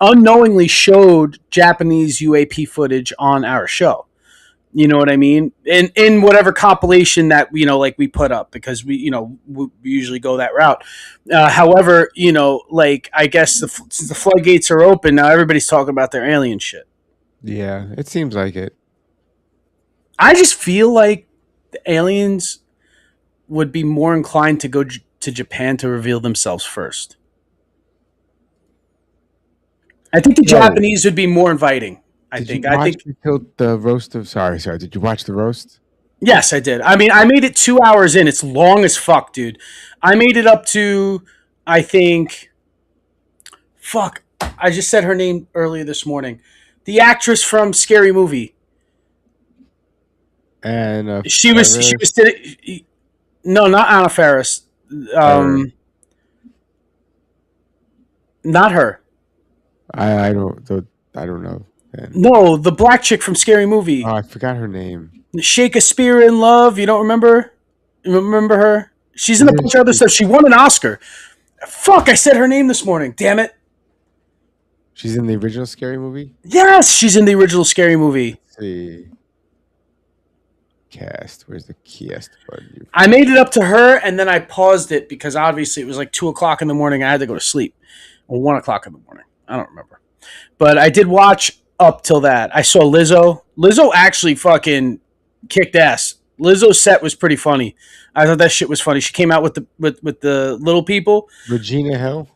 unknowingly showed Japanese UAP footage on our show. You know what I mean? In whatever compilation that like we put up, because we usually go that route. However, like, I guess since the floodgates are open now, everybody's talking about their alien shit. Yeah, it seems like it. I just feel like the aliens would be more inclined to go to Japan to reveal themselves first. I think the Japanese would be more inviting. I think the roast of sorry. Did you watch the roast? Yes, I did. I mean, I made it 2 hours in. It's long as fuck, dude. I made it up to, I think, fuck. I just said her name earlier this morning. The actress from Scary Movie. And she was no, not Anna Faris. Not her. I don't know. No, the black chick from Scary Movie. Oh, I forgot her name. Shakespeare in Love. You don't remember? You remember her? She's in a bunch of other stuff. She won an Oscar. Fuck, I said her name this morning. Damn it. She's in the original Scary Movie? Yes, she's in the original Scary Movie. Let's see. Cast. Where's the cast button? I made it up to her, and then I paused it because obviously it was like 2 o'clock in the morning. I had to go to sleep. Or 1 o'clock in the morning. I don't remember. But I did watch up till that. I saw Lizzo. Lizzo actually fucking kicked ass. Lizzo's set was pretty funny. I thought that shit was funny. She came out with the little people. Regina Hall.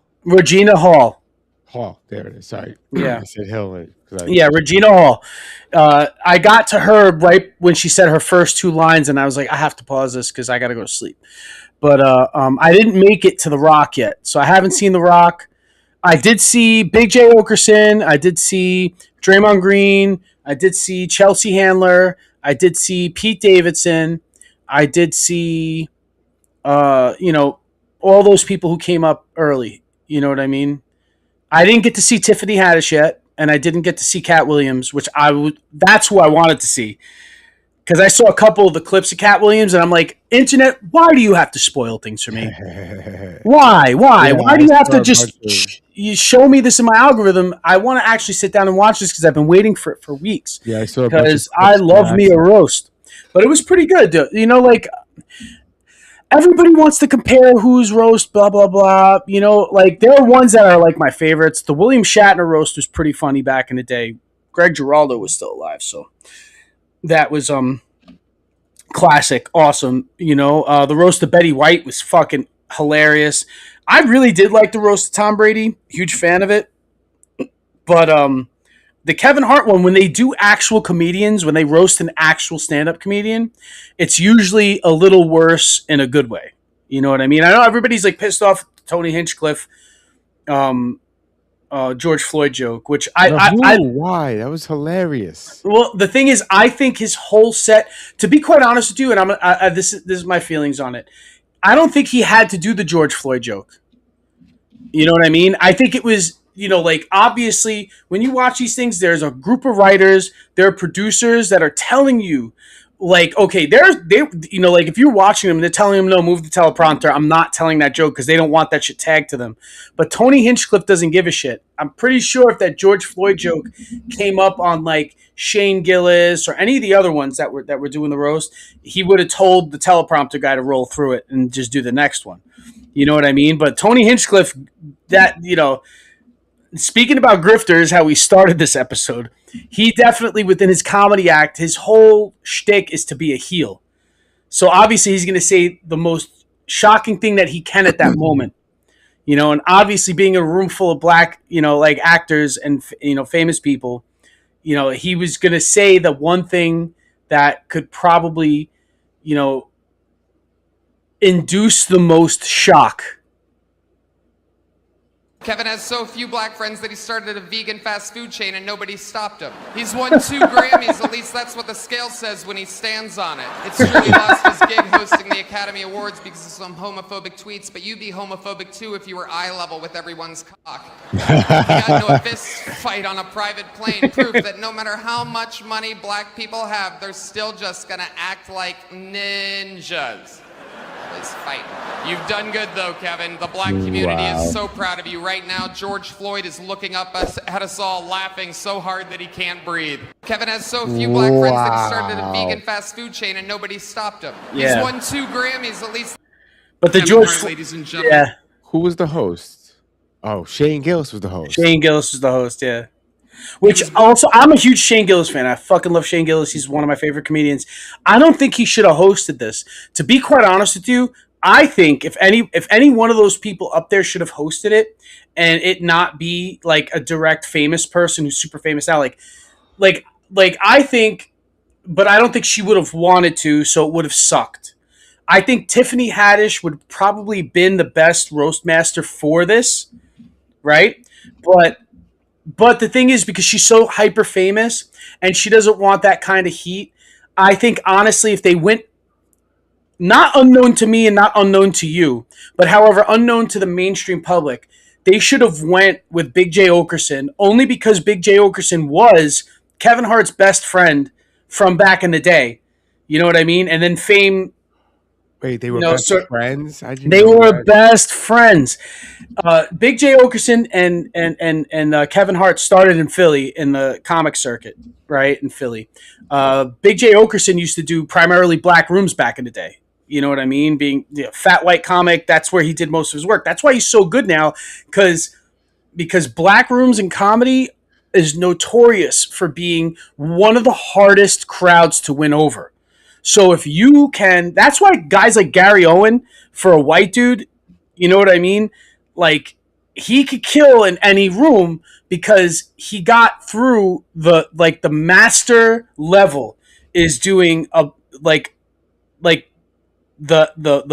There it is. Sorry. Yeah. I said Hill. Yeah, Regina Hall. I got to her right when she said her first 2 lines, and I was like, I have to pause this because I got to go to sleep. But I didn't make it to The Rock yet, so I haven't seen The Rock. I did see Big J. Okerson. I did see Draymond Green. I did see Chelsea Handler. I did see Pete Davidson. I did see, all those people who came up early. You know what I mean? I didn't get to see Tiffany Haddish yet, and I didn't get to see Cat Williams, which that's who I wanted to see. Because I saw a couple of the clips of Cat Williams, and I'm like, Internet, why do you have to spoil things for me? Why? Yeah, why do you have to just you show me this in my algorithm? I want to actually sit down and watch this because I've been waiting for it for weeks. Yeah, I saw because I love me a roast. But it was pretty good, dude. Like, everybody wants to compare who's roast, blah, blah, blah. Like, there are ones that are, like, my favorites. The William Shatner roast was pretty funny back in the day. Greg Giraldo was still alive, so that was classic, awesome. The roast of Betty White was fucking hilarious. I really did like the roast of Tom Brady. Huge fan of it. But the Kevin Hart one, when they do actual comedians, when they roast an actual stand-up comedian, it's usually a little worse in a good way. You know what I mean? I know everybody's like pissed off at the Tony Hinchcliffe George Floyd joke, which why? That was hilarious. Well, the thing is, I think his whole set, to be quite honest with you, and this is my feelings on it, I don't think he had to do the George Floyd joke. You know what I mean? I think it was like obviously when you watch these things, there's a group of writers, there are producers that are telling you, like, okay, like if you're watching them and they're telling them, no, move the teleprompter, I'm not telling that joke because they don't want that shit tagged to them. But Tony Hinchcliffe doesn't give a shit. I'm pretty sure if that George Floyd joke came up on like Shane Gillis or any of the other ones that were doing the roast, he would have told the teleprompter guy to roll through it and just do the next one. You know what I mean? But Tony Hinchcliffe, that, speaking about grifters, how we started this episode, he definitely, within his comedy act, his whole shtick is to be a heel. So obviously he's going to say the most shocking thing that he can at that moment. And obviously being a room full of black, like actors and, famous people, he was going to say the one thing that could probably, induce the most shock. Kevin has so few black friends that he started a vegan fast food chain and nobody stopped him. He's won 2 Grammys, at least that's what the scale says when he stands on it. It's true he lost his gig hosting the Academy Awards because of some homophobic tweets, but you'd be homophobic too if you were eye level with everyone's cock. He got into a fist fight on a private plane, proof that no matter how much money black people have, they're still just gonna act like ninjas. Fight. You've done good though, Kevin. The black community is so proud of you right now. George Floyd is looking up at us all, laughing so hard that he can't breathe. Kevin has so few black friends that he started a vegan fast food chain and nobody stopped him. Yeah. He's won 2 Grammys at least. But the George, ladies and gentlemen. Yeah. Who was the host? Oh, Shane Gillis was the host. Shane Gillis was the host, yeah. Which also, I'm a huge Shane Gillis fan. I fucking love Shane Gillis. He's one of my favorite comedians. I don't think he should have hosted this. To be quite honest with you, I think if any one of those people up there should have hosted it, and it not be like a direct famous person who's super famous now, like I think, but I don't think she would have wanted to, so it would have sucked. I think Tiffany Haddish would probably been the best roast master for this, right? But the thing is, because she's so hyper famous and she doesn't want that kind of heat, I think honestly, if they went, not unknown to me and not unknown to you, but however unknown to the mainstream public, they should have went with Big J. Okerson, only because Big J. Okerson was Kevin Hart's best friend from back in the day. You know what I mean? And then fame. Wait, they were best friends? They were best friends. Big J. Okerson and Kevin Hart started in Philly in the comic circuit, right, in Philly. Big J. Okerson used to do primarily black rooms back in the day. You know what I mean? Being fat white comic, that's where he did most of his work. That's why he's so good now, because black rooms and comedy is notorious for being one of the hardest crowds to win over. So if you can, that's why guys like Gary Owen, for a white dude, you know what I mean? Like, he could kill in any room because he got through the master level is doing the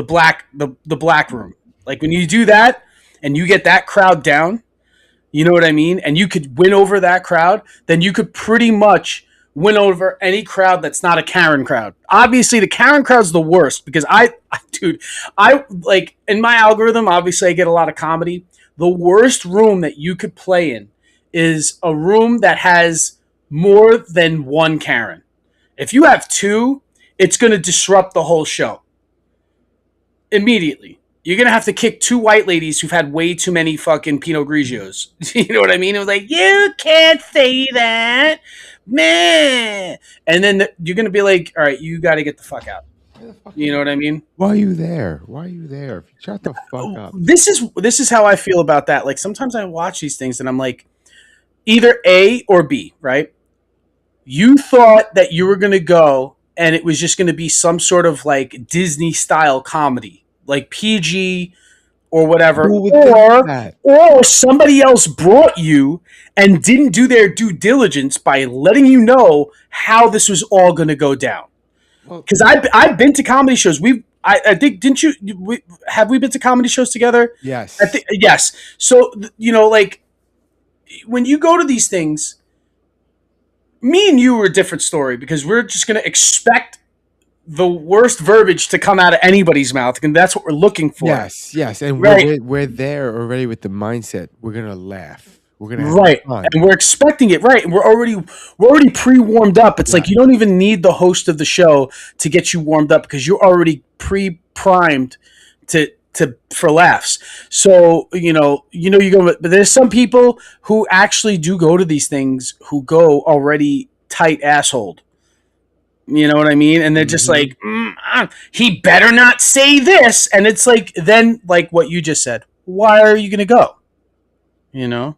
black room. Like, when you do that and you get that crowd down, you know what I mean? And you could win over that crowd, then you could pretty much win over any crowd that's not a Karen crowd. Obviously, the Karen crowd's the worst because I like, in my algorithm, obviously I get a lot of comedy. The worst room that you could play in is a room that has more than one Karen. If you have 2, it's going to disrupt the whole show. Immediately. You're going to have to kick 2 white ladies who've had way too many fucking Pinot Grigios. You know what I mean? It was like, you can't say that. Man. And then you're going to be like, all right, you got to get the fuck out. You know what I mean? Why are you there? Shut the fuck up. This is how I feel about that. Like, sometimes I watch these things and I'm like, either A or B, right? You thought that you were going to go and it was just going to be some sort of like Disney style comedy, like PG or whatever, or somebody else brought you and didn't do their due diligence by letting you know how this was all going to go down. Because I've been to comedy shows. I think, didn't you? Have we been to comedy shows together? Yes. Yes. So, like, when you go to these things, me and you are a different story because we're just going to expect the worst verbiage to come out of anybody's mouth, and that's what we're looking for. Yes, and right. we're there already with the mindset. We're gonna laugh. We're gonna have right, fun. and we're expecting it, right? And we're already pre-warmed up. It's like you don't even need the host of the show to get you warmed up because you're already pre-primed to for laughs. So you go, but there's some people who actually do go to these things who go already tight assholed. You know what I mean? And they're just like, he better not say this. And it's like, then like what you just said. Why are you gonna go? You know.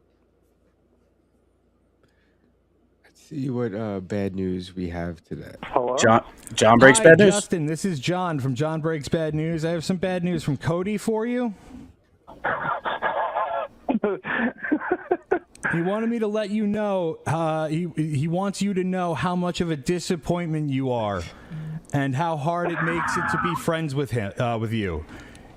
Let's see what bad news we have today. Hello? John Breaks Bad News. Justin, this is John from John Breaks Bad News. I have some bad news from Cody for you. He wanted me to let you know, he wants you to know how much of a disappointment you are and how hard it makes it to be friends with him, with you.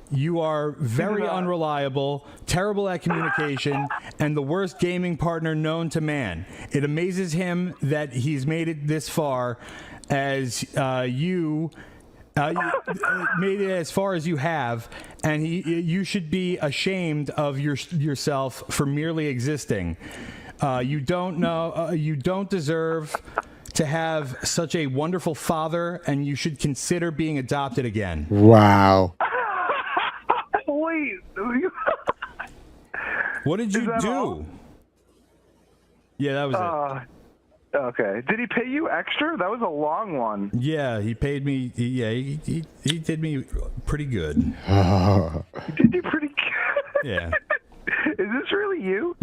You are very unreliable, terrible at communication, and the worst gaming partner known to man. It amazes him that he's made it this far as you made it as far as you have, and you should be ashamed of yourself for merely existing. You don't deserve to have such a wonderful father, and you should consider being adopted again. Wow. Wait. What did you do? All? Yeah, that was it. Okay. Did he pay you extra? That was a long one. Yeah, he paid me. He did me pretty good. He did you pretty good? Yeah. Is this really you?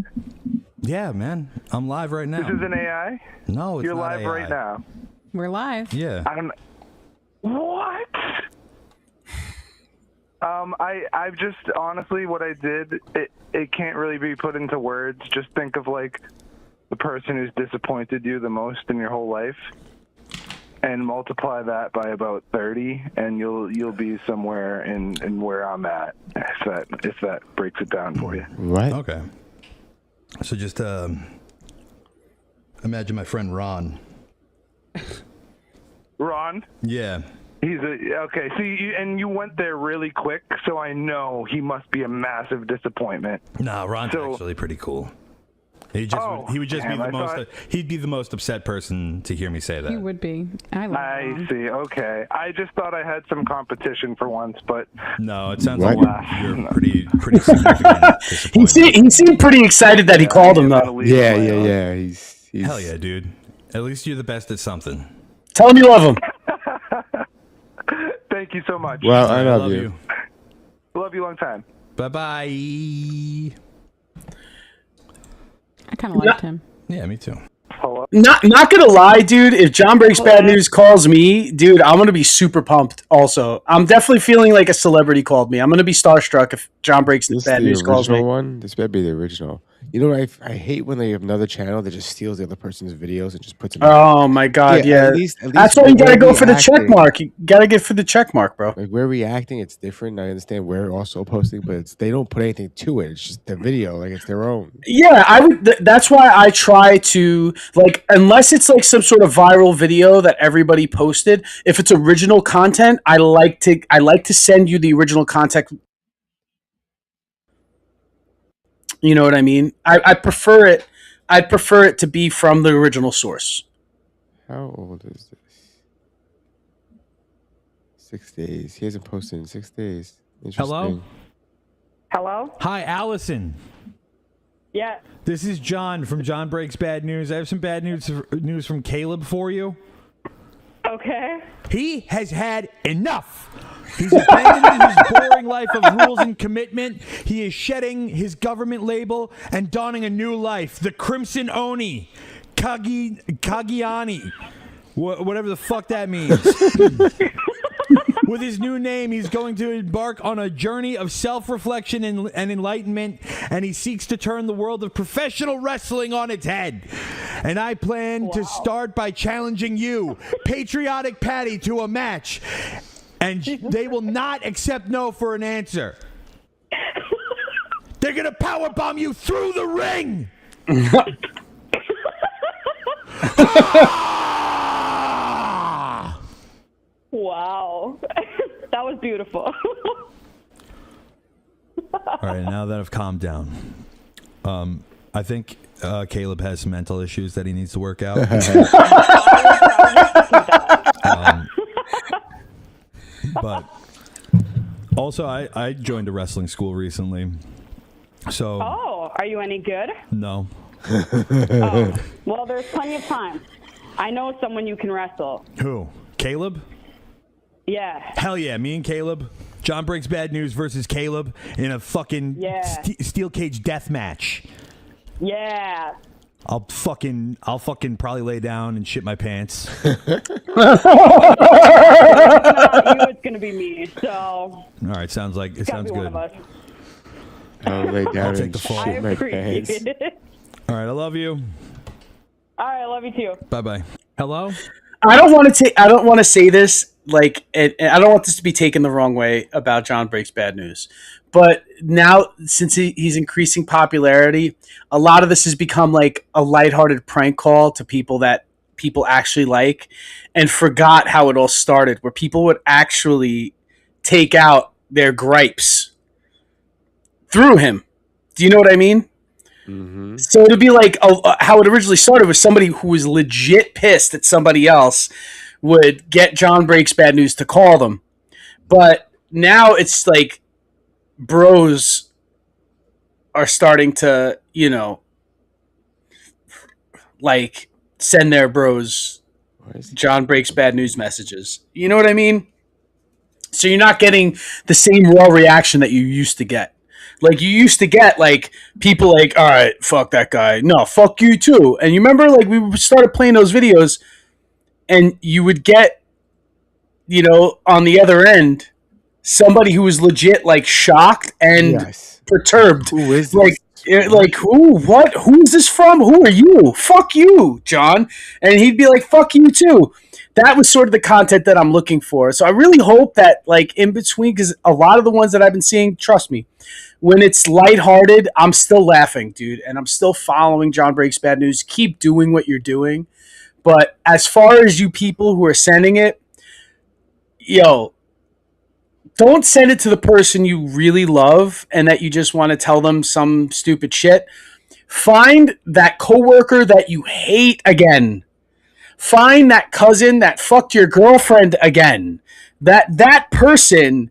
Yeah, man. I'm live right now. This is an AI? No, it's You're not live AI. right now. We're live. Yeah. What? I've just honestly what I did. It can't really be put into words. Just think of like the person who's disappointed you the most in your whole life, and multiply that by about 30, and you'll be somewhere in where I'm at. If that breaks it down for you. Right. Okay. So just imagine my friend Ron. Ron? Yeah. He's okay. So you went there really quick, so I know he must be a massive disappointment. Nah, Ron's actually pretty cool. He would just be the most. He'd be the most upset person to hear me say that. He would be. I see. Okay. I just thought I had some competition for once, but no, it sounds like you're pretty significant. He seemed pretty excited that he called him though. Yeah. He's hell yeah, dude. At least you're the best at something. Tell him you love him. Thank you so much. Well, I love you. Love you long time. Bye-bye. kind of liked him. Yeah, me too. Not gonna lie, dude. If John Breaks Bad News calls me, dude, I'm gonna be super pumped. Also, I'm definitely feeling like a celebrity called me. I'm gonna be starstruck if John Breaks Bad News calls me. One? This better be the original. You know what? I hate when they have another channel that just steals the other person's videos and just puts them. Oh my god, yeah. At least that's why you gotta go for the check mark. You gotta get for the check mark, bro. Like we're reacting, it's different. I understand we're also posting, but they don't put anything to it. It's just the video, like it's their own. Yeah, I would. That's why I try to like, unless it's like some sort of viral video that everybody posted. If it's original content, I like to send you the original content. You know what I mean? I prefer it. I'd prefer it to be from the original source. How old is this? 6 days. He hasn't posted in 6 days. Hello? Hello? Hi, Allison. Yeah. This is John from John Breaks Bad News. I have some bad news from Caleb for you. Okay. He has had enough. He's abandoning his boring life of rules and commitment. He is shedding his government label and donning a new life. The Crimson Oni. Kagiani. Whatever the fuck that means. With his new name, he's going to embark on a journey of self-reflection and enlightenment, and he seeks to turn the world of professional wrestling on its head. And I plan to start by challenging you, Patriotic Patty, to a match. And they will not accept no for an answer. They're going to powerbomb you through the ring! Wow. That was beautiful. All right, now that I've calmed down, I think Caleb has some mental issues that he needs to work out. But also, I joined a wrestling school recently. So. Oh, are you any good? No. Oh, well, there's plenty of time. I know someone you can wrestle. Who? Caleb? Yeah. Hell yeah, me and Caleb. John Breaks Bad News versus Caleb in a fucking steel cage death match. Yeah. I'll fucking probably lay down and shit my pants. It's gonna be me. So. All right, sounds good. I'll lay down I'll take and the fall. shit my pants. All right, I love you. All right, I love you too. Bye bye. Hello. I don't want to say this and I don't want this to be taken the wrong way about John Breaks Bad News. But now, since he's increasing popularity, a lot of this has become like a lighthearted prank call to people that people actually like, and forgot how it all started, where people would actually take out their gripes through him. Do you know what I mean? Mm-hmm. So it'd be like how it originally started was somebody who was legit pissed at somebody else would get John Breaks Bad News to call them. But now it's like bros are starting to, like send their bros John Breaks Bad News messages. You know what I mean? So you're not getting the same raw reaction that you used to get. Like, you used to get, like, people like, all right, fuck that guy. No, fuck you, too. And you remember, like, we started playing those videos, and you would get, on the other end, somebody who was legit, like, shocked and perturbed. Who is this? Like, who? What? Who is this from? Who are you? Fuck you, John. And he'd be like, fuck you, too. That was sort of the content that I'm looking for. So I really hope that, like, in between, because a lot of the ones that I've been seeing, trust me, when it's lighthearted, I'm still laughing, dude, and I'm still following John Breaks Bad News. Keep doing what you're doing. But as far as you people who are sending it, don't send it to the person you really love and that you just want to tell them some stupid shit. Find that coworker that you hate again. Find that cousin that fucked your girlfriend again. That person,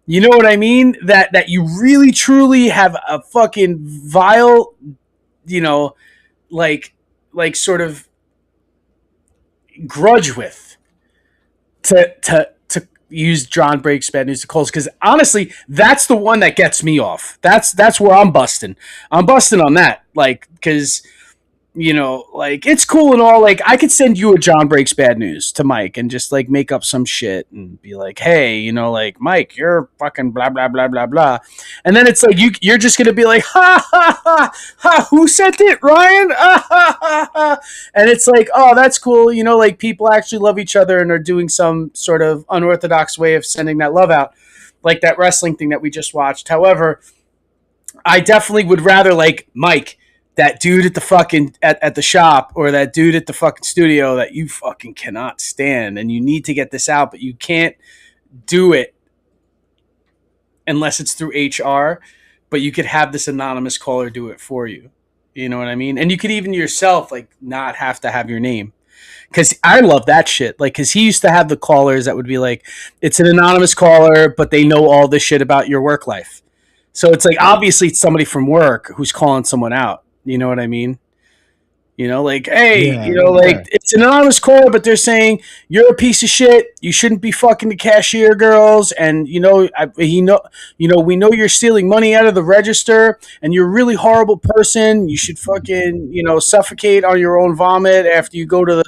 you know what I mean? That you really truly have a fucking vile, like sort of grudge with to use John Breaks Bad News to calls, because honestly, that's the one that gets me off. That's where I'm busting. I'm busting on that, like, because like, it's cool and all. Like, I could send you a John Breaks Bad News to Mike and just, like, make up some shit and be like, hey, like, Mike, you're fucking blah, blah, blah, blah, blah. And then it's like, you're just going to be like, ha, ha, ha, ha, who sent it, Ryan? Ah, ha, ha, ha. And it's like, oh, that's cool. Like, people actually love each other and are doing some sort of unorthodox way of sending that love out, like that wrestling thing that we just watched. However, I definitely would rather, like, Mike, that dude at the fucking at the shop, or that dude at the fucking studio that you fucking cannot stand, and you need to get this out, but you can't do it unless it's through HR, but you could have this anonymous caller do it for you. You know what I mean? And you could even yourself, like, not have to have your name. Because I love that shit. Like, because he used to have the callers that would be like, it's an anonymous caller, but they know all this shit about your work life. So it's like, obviously it's somebody from work who's calling someone out. You know what I mean? Like, hey, it's an anonymous caller, but they're saying you're a piece of shit. You shouldn't be fucking the cashier girls, and we know you're stealing money out of the register, and you're a really horrible person. You should fucking suffocate on your own vomit after you go to the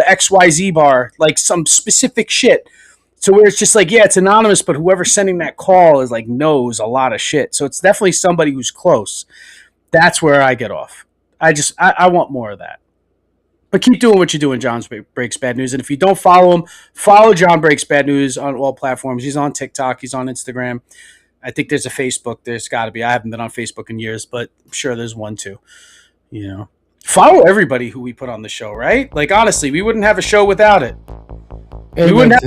XYZ bar, like some specific shit. So where it's just like, yeah, it's anonymous, but whoever's sending that call is like knows a lot of shit. So it's definitely somebody who's close. That's where I get off. I want more of that. But keep doing what you're doing, John Breaks Bad News. And if you don't follow him, follow John Breaks Bad News on all platforms. He's on TikTok. He's on Instagram. I think there's a Facebook. There's got to be. I haven't been on Facebook in years, but I'm sure there's one too. Follow everybody who we put on the show, right? Like, honestly, we wouldn't have a show without it. We wouldn't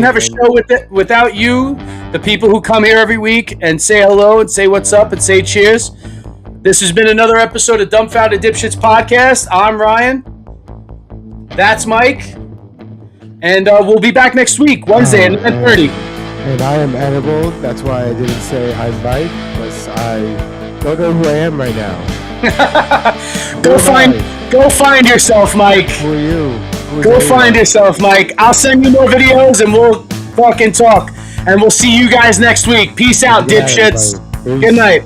have a show without you, the people who come here every week and say hello and say what's up and say cheers. This has been another episode of Dumbfounded Dipshits Podcast. I'm Ryan. That's Mike. And we'll be back next week, Wednesday at 9:30. And I am Edible. That's why I didn't say I'm Mike, because I don't know who I am right now. Go find yourself, Mike. Who are you? Go find yourself, Mike. I'll send you more videos and we'll fucking talk. And we'll see you guys next week. Peace out, dipshits. Good night.